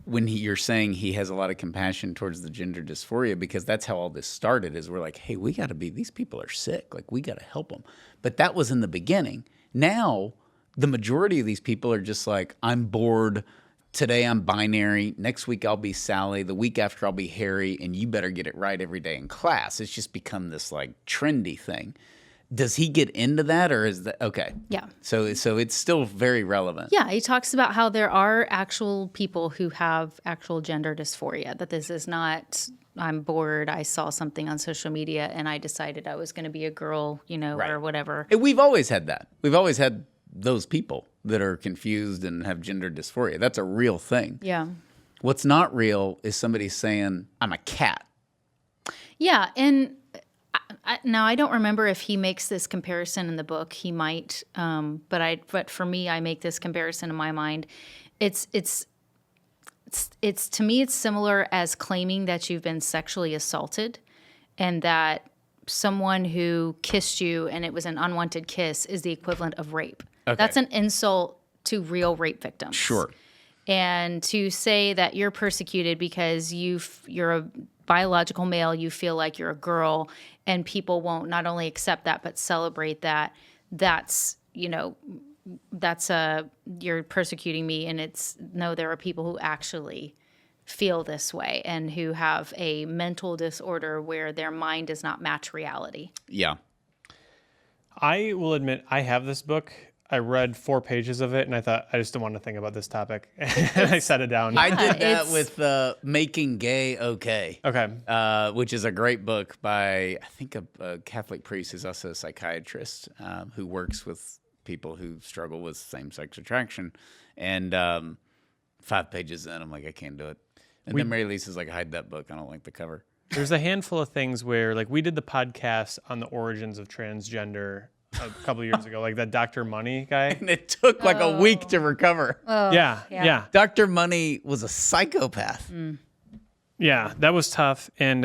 you're saying he has a lot of compassion towards the gender dysphoria, because that's how all this started, is we're like, hey, these people are sick. Like, we got to help them. But that was in the beginning. Now, the majority of these people are just like, I'm bored. Today I'm binary. Next week I'll be Sally. The week after I'll be Harry. And you better get it right every day in class. It's just become this like trendy thing. Does he get into that, or is that okay? Yeah. So it's still very relevant. Yeah, he talks about how there are actual people who have actual gender dysphoria, that this is not, I'm bored, I saw something on social media and I decided I was going to be a girl, Right. or whatever. And we've always had that. We've always had those people that are confused and have gender dysphoria. That's a real thing. Yeah. What's not real is somebody saying, I'm a cat. Yeah, and now I don't remember if he makes this comparison in the book. He might, but for me, I make this comparison in my mind. It's to me, it's similar as claiming that you've been sexually assaulted, and that someone who kissed you and it was an unwanted kiss is the equivalent of rape. Okay. That's an insult to real rape victims. Sure. And to say that you're persecuted because you're a biological male, you feel like you're a girl, and people won't not only accept that but celebrate that, that's you're persecuting me. And there are people who actually feel this way and who have a mental disorder where their mind does not match reality. Yeah. I will admit I have this book. I read 4 pages of it, and I thought, I just don't want to think about this topic. And I set it down. I did that it's- with Making Gay Okay. Okay. Which is a great book by, I think, a Catholic priest who's also a psychiatrist who works with people who struggle with same-sex attraction. And 5 pages in, I'm like, I can't do it. And then Mary Lisa's like, hide that book. I don't like the cover. There's a handful of things where, like, we did the podcast on the origins of transgender a couple of years ago, like that Dr. Money guy. And it took like a week to recover. Yeah. Dr. Money was a psychopath. Yeah, that was tough. And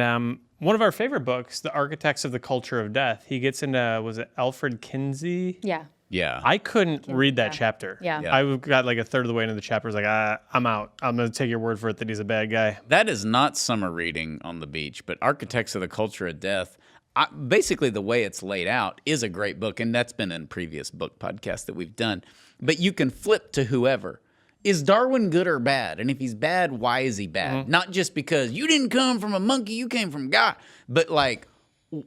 one of our favorite books, The Architects of the Culture of Death, he gets into, was it Alfred Kinsey? Yeah. Yeah. I couldn't read that chapter. Yeah. Yeah. I got like a third of the way into the chapter. I was like, I'm out. I'm going to take your word for it that he's a bad guy. That is not summer reading on the beach, but Architects of the Culture of Death, basically the way it's laid out is a great book, and that's been in previous book podcasts that we've done. But you can flip to whoever. Is Darwin good or bad? And if he's bad, why is he bad? Not just because you didn't come from a monkey, you came from God, but like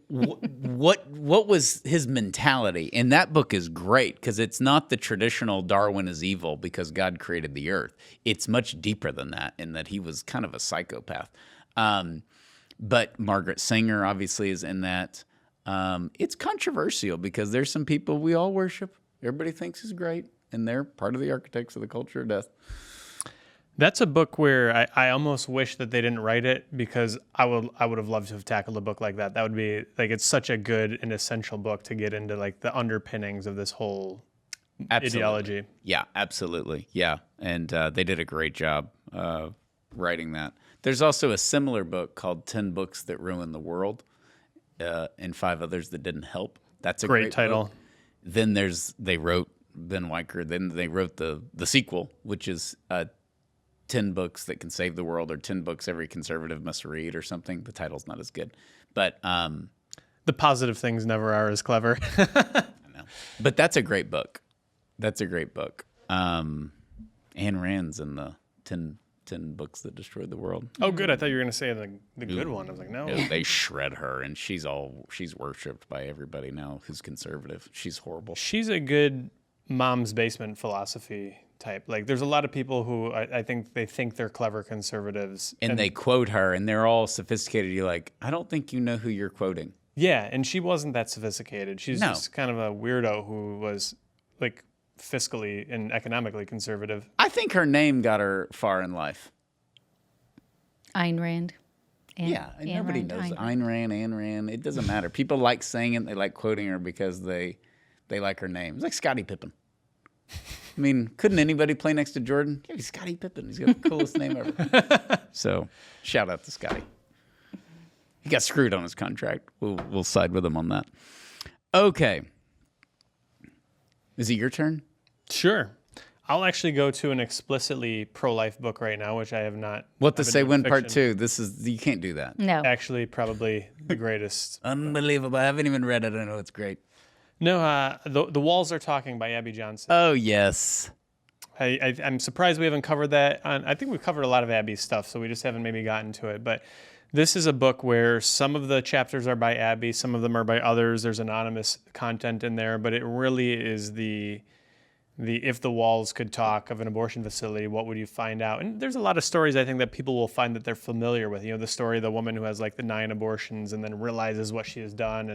what was his mentality? And that book is great because it's not the traditional Darwin is evil because God created the earth. It's much deeper than that in that he was kind of a psychopath. But Margaret Sanger obviously is in that. It's controversial because there's some people we all worship. Everybody thinks is great, and they're part of the Architects of the Culture of Death. That's a book where I almost wish that they didn't write it because I would have loved to have tackled a book like that. That would be like, it's such a good and essential book to get into like the underpinnings of this whole ideology. Yeah, absolutely. Yeah, and they did a great job writing that. There's also a similar book called 10 Books That Ruined the World and 5 Others That Didn't Help. That's a great title. book. Then they wrote Ben Weicker. Then they wrote the sequel, which is 10 Books That Can Save the World or 10 Books Every Conservative Must Read or something. The title's not as good. But the positive things never are as clever. I know. But that's a great book. That's a great book. Ayn Rand's in the 10 Books That Destroyed the World. Oh, good. I thought you were going to say the good one. I was like, no. Yeah, they shred her, and she's worshipped by everybody now who's conservative. She's horrible. She's a good mom's basement philosophy type. Like, there's a lot of people who I think they're clever conservatives. And they quote her, and they're all sophisticated. You're like, I don't think you know who you're quoting. Yeah, and she wasn't that sophisticated. She's No. just kind of a weirdo who was, like, fiscally and economically conservative. I think her name got her far in life. Ayn Rand. And nobody knows Ayn Rand. It doesn't matter. People like saying it. They like quoting her because they like her name. It's like Scottie Pippen. I mean, couldn't anybody play next to Jordan? Yeah, he's Scottie Pippen. He's got the coolest name ever. So, shout out to Scottie. He got screwed on his contract. We'll side with him on that. Okay. Is it your turn? Sure. I'll actually go to an explicitly pro-life book right now, which I have not. What to I've been Say doing When Part fiction. 2. You can't do that. No. Actually, probably the greatest. Unbelievable. I haven't even read it. I know it's great. No, the Walls Are Talking by Abby Johnson. Oh, yes. I'm surprised we haven't covered that. I think we've covered a lot of Abby's stuff, so we just haven't maybe gotten to it. But this is a book where some of the chapters are by Abby, some of them are by others. There's anonymous content in there, but it really is the if the walls could talk of an abortion facility, what would you find out? And there's a lot of stories I think that people will find that they're familiar with. You know, the story of the woman who has like the 9 abortions and then realizes what she has done,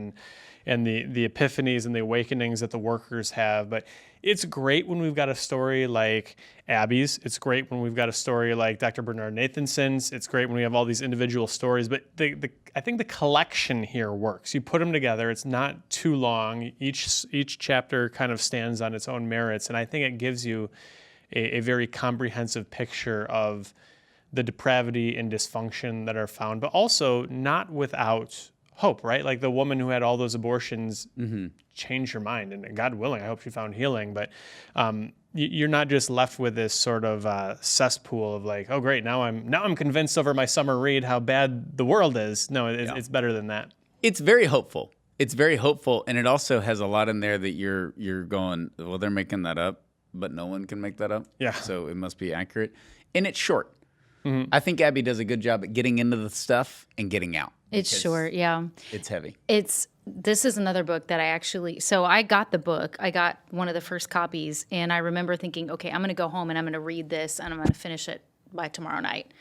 and the epiphanies and the awakenings that the workers have. But it's great when we've got a story like Abby's. It's great when we've got a story like Dr. Bernard Nathanson's. It's great when we have all these individual stories. But I think the collection here works. You put them together. It's not too long. Each chapter kind of stands on its own merits. And I think it gives you a very comprehensive picture of the depravity and dysfunction that are found, but also not without hope, right? Like the woman who had all those abortions changed her mind, and God willing, I hope she found healing. But you're not just left with this sort of cesspool of like, oh great, now I'm convinced over my summer read how bad the world is. No, it's better than that. It's very hopeful. It's very hopeful, and it also has a lot in there that you're going, well, they're making that up, but no one can make that up. Yeah. So it must be accurate. And it's short. I think Abby does a good job at getting into the stuff and getting out. It's because short, yeah. It's heavy. It's this is another book that so I got the book. I got one of the first copies, and I remember thinking, okay, I'm going to go home and I'm going to read this and I'm going to finish it by tomorrow night.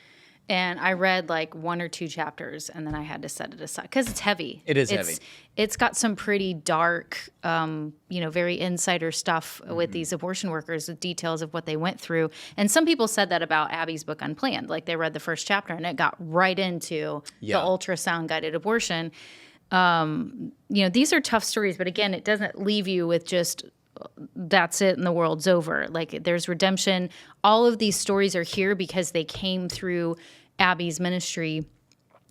And I read like 1 or 2 chapters, and then I had to set it aside because it's heavy. It's heavy. It's got some pretty dark, very insider stuff with these abortion workers, with details of what they went through. And some people said that about Abby's book Unplanned. Like they read the first chapter and it got right into the ultrasound guided abortion. These are tough stories, but again, it doesn't leave you with just that's it and the world's over. Like there's redemption. All of these stories are here because they came through Abby's ministry,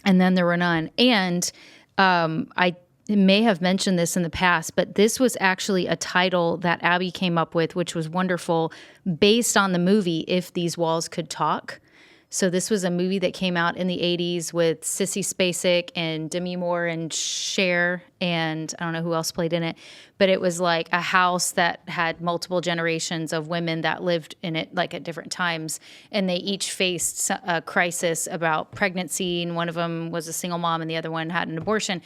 and then there were none. And I may have mentioned this in the past, but this was actually a title that Abby came up with, which was wonderful, based on the movie If These Walls Could Talk. So this was a movie that came out in the 80s with Sissy Spacek and Demi Moore and Cher, and I don't know who else played in it, but it was like a house that had multiple generations of women that lived in it like at different times, and they each faced a crisis about pregnancy, and one of them was a single mom and the other one had an abortion.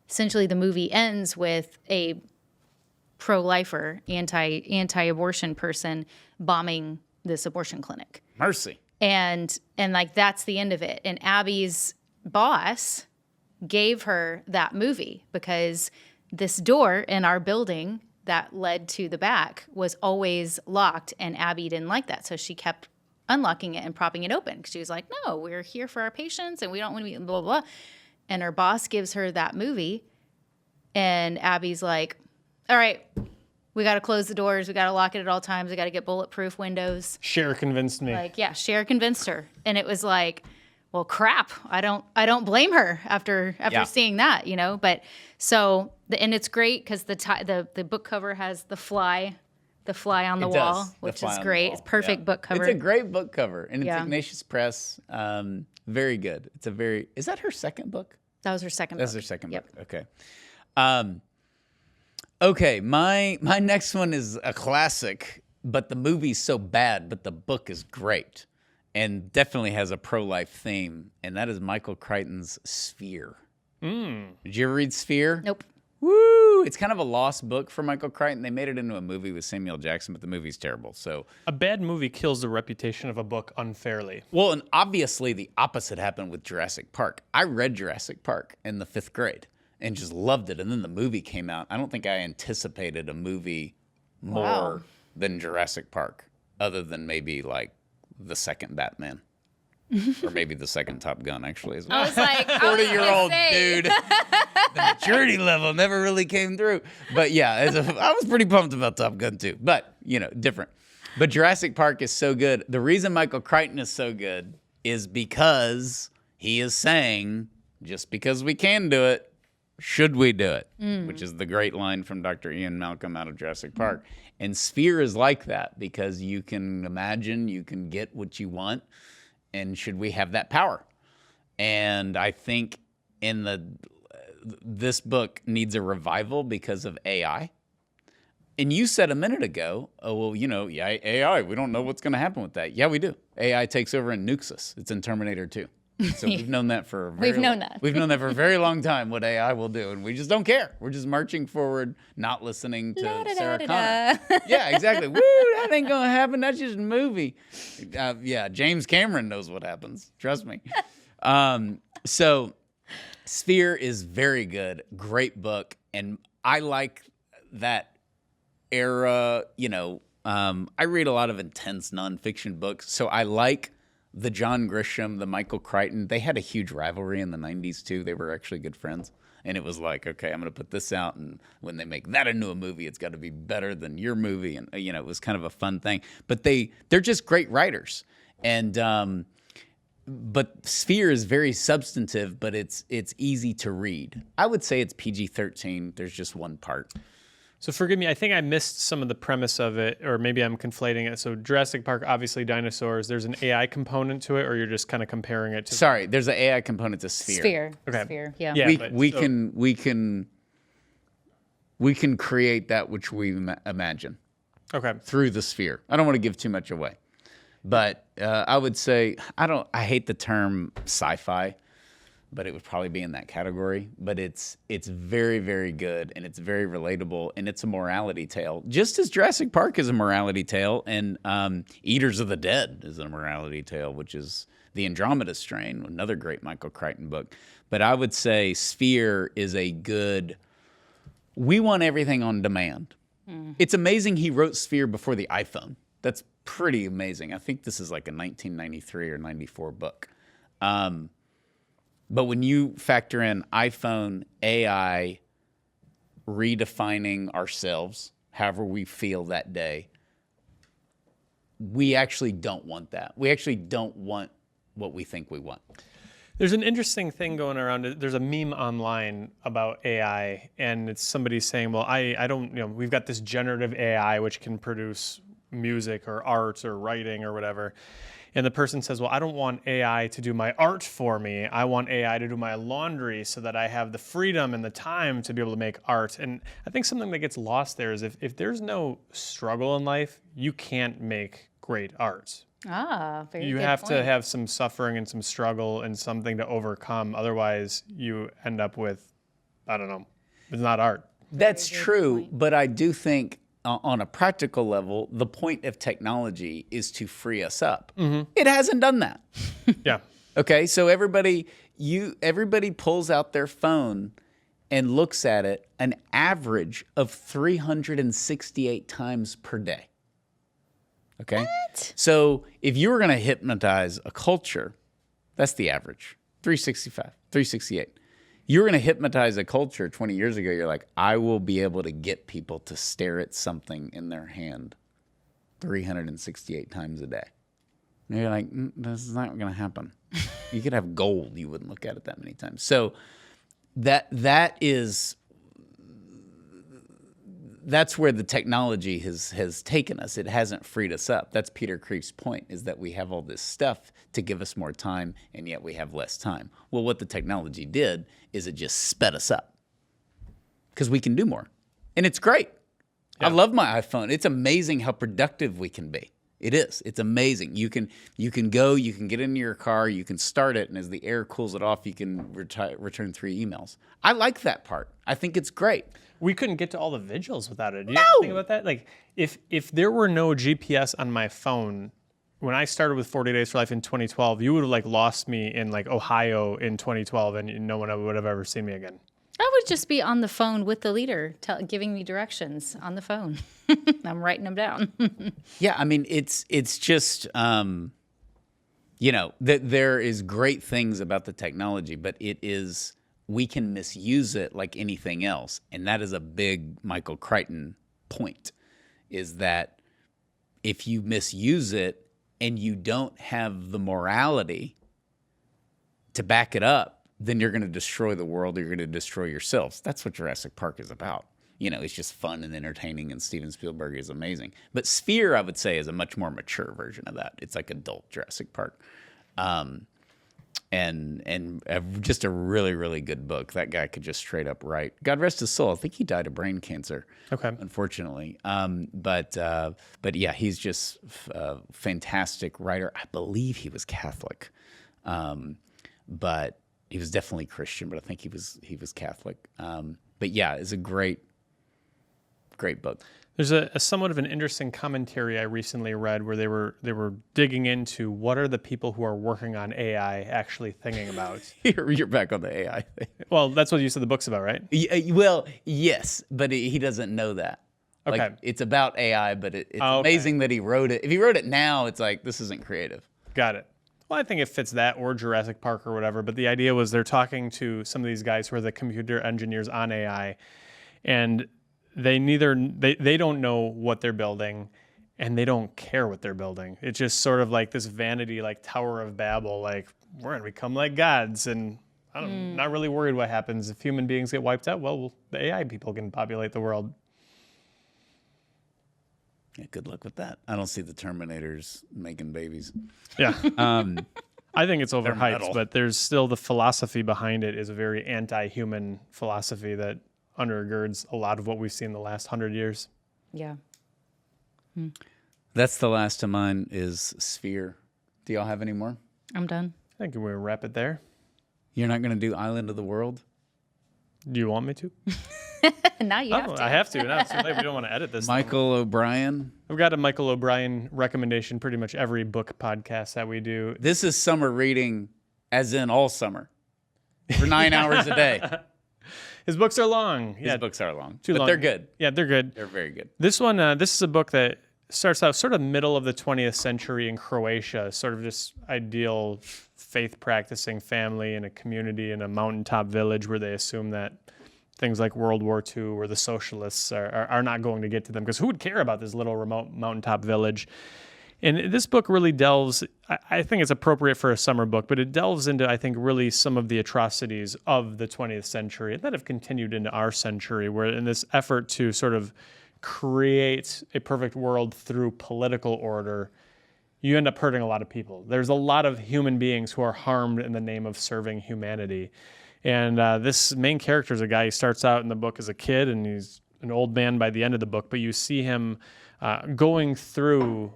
Essentially, the movie ends with a pro-lifer, anti-abortion person bombing this abortion clinic. Mercy. And like that's the end of it. And Abby's boss gave her that movie because this door in our building that led to the back was always locked, and Abby didn't like that. So she kept unlocking it and propping it open because she was like, no, we're here for our patients and we don't want to be blah, blah, blah. And her boss gives her that movie, and Abby's like, all right, we got to close the doors. We got to lock it at all times. We got to get bulletproof windows. Cher convinced me. Like, yeah, Cher convinced her. And it was like, well, crap. I don't blame her after seeing that, But so, and it's great because the book cover has the fly on the wall, which is great. It's perfect book cover. It's a great book cover, and it's Ignatius Press. Very good. Is that her second book? That was her second book. That's her second book. Okay. Okay, my next one is a classic, but the movie's so bad, but the book is great and definitely has a pro-life theme, and that is Michael Crichton's Sphere. Did you ever read Sphere? Nope. Woo! It's kind of a lost book for Michael Crichton. They made it into a movie with Samuel Jackson, but the movie's terrible. So a bad movie kills the reputation of a book unfairly. Well, and obviously the opposite happened with Jurassic Park. I read Jurassic Park in the 5th grade and just loved it. And then the movie came out. I don't think I anticipated a movie more than Jurassic Park, other than maybe like the second Batman. Or maybe the second Top Gun, actually. As well. I was like, 40-year-old dude. The maturity level never really came through. But yeah, I was pretty pumped about Top Gun too. But, different. But Jurassic Park is so good. The reason Michael Crichton is so good is because he is saying, just because we can do it, should we do it? Which is the great line from Dr. Ian Malcolm out of Jurassic Park. And Sphere is like that because you can imagine, you can get what you want. And should we have that power? And I think this book needs a revival because of AI. And you said a minute ago, AI, we don't know what's going to happen with that. Yeah, we do. AI takes over and nukes us. It's in Terminator 2. So we've known that for We've known that for a very long time, what AI will do, and we just don't care. We're just marching forward, not listening to Sarah Connor. Yeah, exactly. Woo, that ain't gonna happen. That's just a movie. James Cameron knows what happens. Trust me. So Sphere is very good, great book, and I like that era. I read a lot of intense nonfiction books, so I like the John Grisham, the Michael Crichton. They had a huge rivalry in the 90s, too. They were actually good friends. And it was like, okay, I'm going to put this out, and when they make that into a movie, it's got to be better than your movie. And, it was kind of a fun thing. But they're just great writers. And but Sphere is very substantive, but it's easy to read. I would say it's PG-13. There's just one part. So forgive me, I think I missed some of the premise of it, or maybe I'm conflating it. So Jurassic Park, obviously dinosaurs. There's an AI component to it, or you're just kind of comparing it to... Sorry, there's an AI component to Sphere. Okay. Sphere, yeah. We can create that which we imagine. Okay. Through the Sphere. I don't want to give too much away, but I would say I hate the term sci-fi, but it would probably be in that category. But it's very, very good, and it's very relatable, and it's a morality tale. Just as Jurassic Park is a morality tale, and Eaters of the Dead is a morality tale, which is the Andromeda Strain, another great Michael Crichton book. But I would say Sphere is a good... We want everything on demand. It's amazing he wrote Sphere before the iPhone. That's pretty amazing. I think this is like a 1993 or 94 book. But when you factor in iPhone, AI, redefining ourselves, however we feel that day, we actually don't want that. We actually don't want what we think we want. There's an interesting thing going around. There's a meme online about AI, and it's somebody saying, well, I don't, we've got this generative AI which can produce music or art or writing or whatever. And the person says, well, I don't want AI to do my art for me. I want AI to do my laundry so that I have the freedom and the time to be able to make art. And I think something that gets lost there is if there's no struggle in life, you can't make great art. Very You good have point. to have some suffering and some struggle and something to overcome. Otherwise, you end up with, I don't know, it's not art. That's true, but I do think on a practical level, the point of technology is to free us up. It hasn't done that. Yeah. Okay, so everybody pulls out their phone and looks at it an average of 368 times per day. Okay? What? So if you were going to hypnotize a culture, that's the average, 365, 368. You were going to hypnotize a culture 20 years ago, you're like, I will be able to get people to stare at something in their hand 368 times a day. And you're like, this is not going to happen. You could have gold, you wouldn't look at it that many times. So that's where the technology has taken us. It hasn't freed us up. That's Peter Kreeft's point, is that we have all this stuff to give us more time, and yet we have less time. Well, what the technology did is it just sped us up because we can do more. And it's great. Yeah. I love my iPhone. It's amazing how productive we can be. It is. It's amazing. You can go, you can get into your car, you can start it, and as the air cools it off, you can return 3 emails. I like that part. I think it's great. We couldn't get to all the vigils without it. Do you No! think about that? Like, if there were no GPS on my phone, when I started with 40 Days for Life in 2012, you would have lost me in Ohio in 2012, and no one would have ever seen me again. I would just be on the phone with the leader, giving me directions on the phone. I'm writing them down. Yeah, I mean, it's just, that there is great things about the technology, but we can misuse it like anything else. And that is a big Michael Crichton point, is that if you misuse it and you don't have the morality to back it up, then you're going to destroy the world, or you're going to destroy yourselves. That's what Jurassic Park is about. It's just fun and entertaining, and Steven Spielberg is amazing. But Sphere, I would say, is a much more mature version of that. It's like adult Jurassic Park. And just a really, really good book. That guy could just straight up write. God rest his soul. I think he died of brain cancer, unfortunately. But yeah, he's just a fantastic writer. I believe he was Catholic. But he was definitely Christian, but I think he was Catholic. But yeah, it's a great book. There's a somewhat of an interesting commentary I recently read where they were digging into what are the people who are working on AI actually thinking about. You're back on the AI thing. Well, that's what you said the book's about, right? Well, yes, but he doesn't know that. Okay. Like, it's about AI, but it's amazing that he wrote it. If he wrote it now, it's like, this isn't creative. Got it. Well, I think it fits that or Jurassic Park or whatever. But the idea was they're talking to some of these guys who are the computer engineers on AI, and they don't know what they're building, and they don't care what they're building. It's just sort of like this vanity, like Tower of Babel, like we're gonna become like gods, and I'm not really worried what happens if human beings get wiped out. Well, the AI people can populate the world. Yeah, good luck with that. I don't see the Terminators making babies. Yeah. I think it's overhyped, metal. but there's still the philosophy behind it is a very anti-human philosophy that undergirds a lot of what we've seen the last 100 years. Yeah. That's the last of mine is Sphere. Do y'all have any more? I'm done. I think we'll wrap it there. You're not going to do Island of the World? Do you want me to? Now you have to. I have to. Now it's too late. We don't want to edit this. Michael O'Brien? I've got a Michael O'Brien recommendation pretty much every book podcast that we do. This is summer reading, as in all summer, for 9 hours a day. His books are long. His books are long, Too but long. they're good. Yeah, they're good. They're very good. This one, this is a book that starts out sort of middle of the 20th century in Croatia, sort of just ideal faith-practicing family in a community in a mountaintop village where they assume that things like World War II or the socialists are not going to get to them, because who would care about this little remote mountaintop village? And this book really delves, I think it's appropriate for a summer book, but it delves into, I think, really some of the atrocities of the 20th century that have continued into our century, where in this effort to sort of create a perfect world through political order, you end up hurting a lot of people. There's a lot of human beings who are harmed in the name of serving humanity. And this main character is a guy who starts out in the book as a kid, and he's an old man by the end of the book, but you see him going through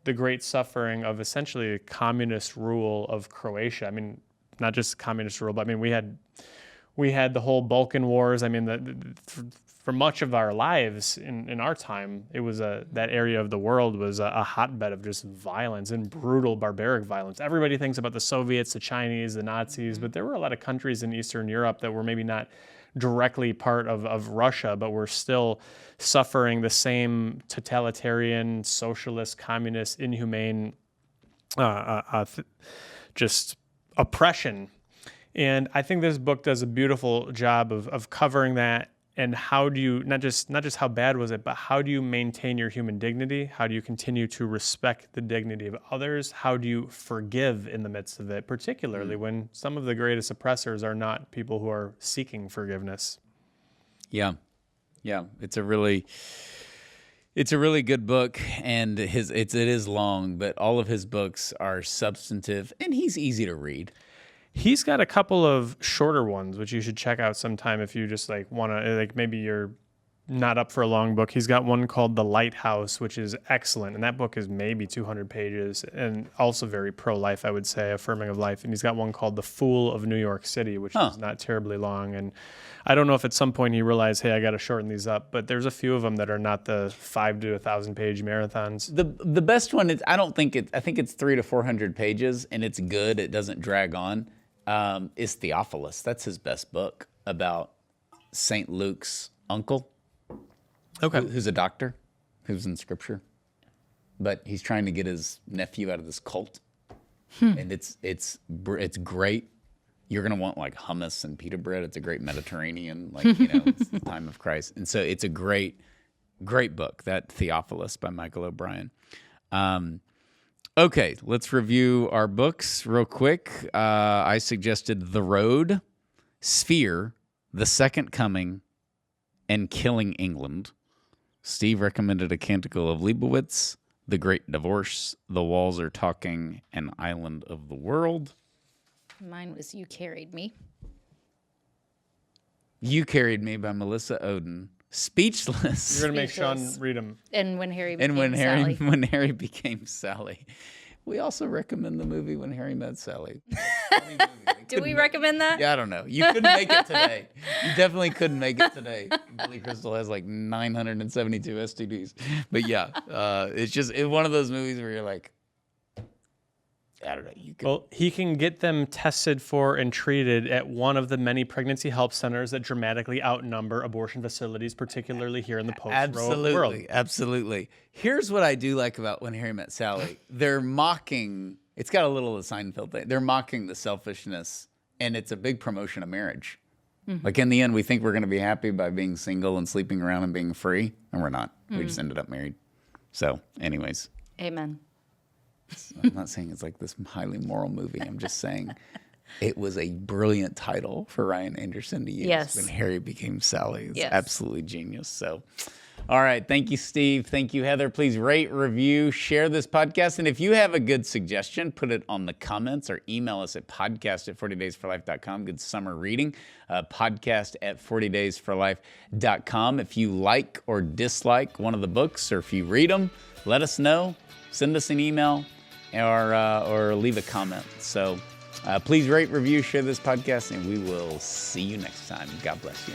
the great suffering of essentially communist rule of Croatia. I mean, not just communist rule, but I mean, we had the whole Balkan Wars. I mean, for much of our lives in our time, it was that area of the world was a hotbed of just violence and brutal, barbaric violence. Everybody thinks about the Soviets, the Chinese, the Nazis, but there were a lot of countries in Eastern Europe that were maybe not directly part of Russia, but were still suffering the same totalitarian, socialist, communist, inhumane, just oppression. And I think this book does a beautiful job of covering that. And how do you, not just how bad was it, but how do you maintain your human dignity? How do you continue to respect the dignity of others? How do you forgive in the midst of it, particularly when some of the greatest oppressors are not people who are seeking forgiveness? Yeah. It's a really good book, and it is long, but all of his books are substantive, and he's easy to read. He's got a couple of shorter ones, which you should check out sometime if you just want to, maybe you're not up for a long book. He's got one called The Lighthouse, which is excellent. And that book is maybe 200 pages and also very pro-life, I would say, affirming of life. And he's got one called The Fool of New York City, which is not terribly long. And I don't know if at some point he realized, hey, I got to shorten these up, but there's a few of them that are not the 5 to 1,000 page marathons. The best one is, I think it's 300 to 400 pages, and it's good. It doesn't drag on. Is Theophilus. That's his best book about St. Luke's uncle, who's a doctor, who's in Scripture, but he's trying to get his nephew out of this cult, and it's great. You're gonna want like hummus and pita bread. It's a great Mediterranean, it's the time of Christ, and so it's a great book. That Theophilus by Michael O'Brien. Okay, let's review our books real quick. I suggested The Road, Sphere, The Second Coming, and Killing England. Steve recommended A Canticle of Leibowitz, The Great Divorce, The Walls Are Talking, and Island of the World. Mine was You Carried Me. You Carried Me by Melissa Ohden. Speechless. You're going to make Sean read them. And When Harry Became Sally. When Harry Became Sally. We also recommend the movie When Harry Met Sally. Funny movie. Do we recommend that? Yeah, I don't know. You couldn't make it today. You definitely couldn't make it today. Billy Crystal has like 972 STDs. But yeah, it's one of those movies where you're like, I don't know. Well, he can get them tested for and treated at one of the many pregnancy help centers that dramatically outnumber abortion facilities, particularly here in the post-Roe world. Absolutely. Here's what I do like about When Harry Met Sally. They're mocking, it's got a little of the Seinfeld thing. They're mocking the selfishness, and it's a big promotion of marriage. Mm-hmm. Like in the end, we think we're going to be happy by being single and sleeping around and being free, and we're not. We just ended up married. So anyways. Amen. I'm not saying it's like this highly moral movie. I'm just saying it was a brilliant title for Ryan Anderson to use. Yes. When Harry Became Sally. It's yes. absolutely genius. So, all right. Thank you, Steve. Thank you, Heather. Please rate, review, share this podcast. And if you have a good suggestion, put it on the comments or email us at podcast@40daysforlife.com. Good summer reading. Podcast@40daysforlife.com. If you like or dislike one of the books, or if you read them, let us know. Send us an email or leave a comment. So Please rate, review, share this podcast, and we will see you next time. God bless you.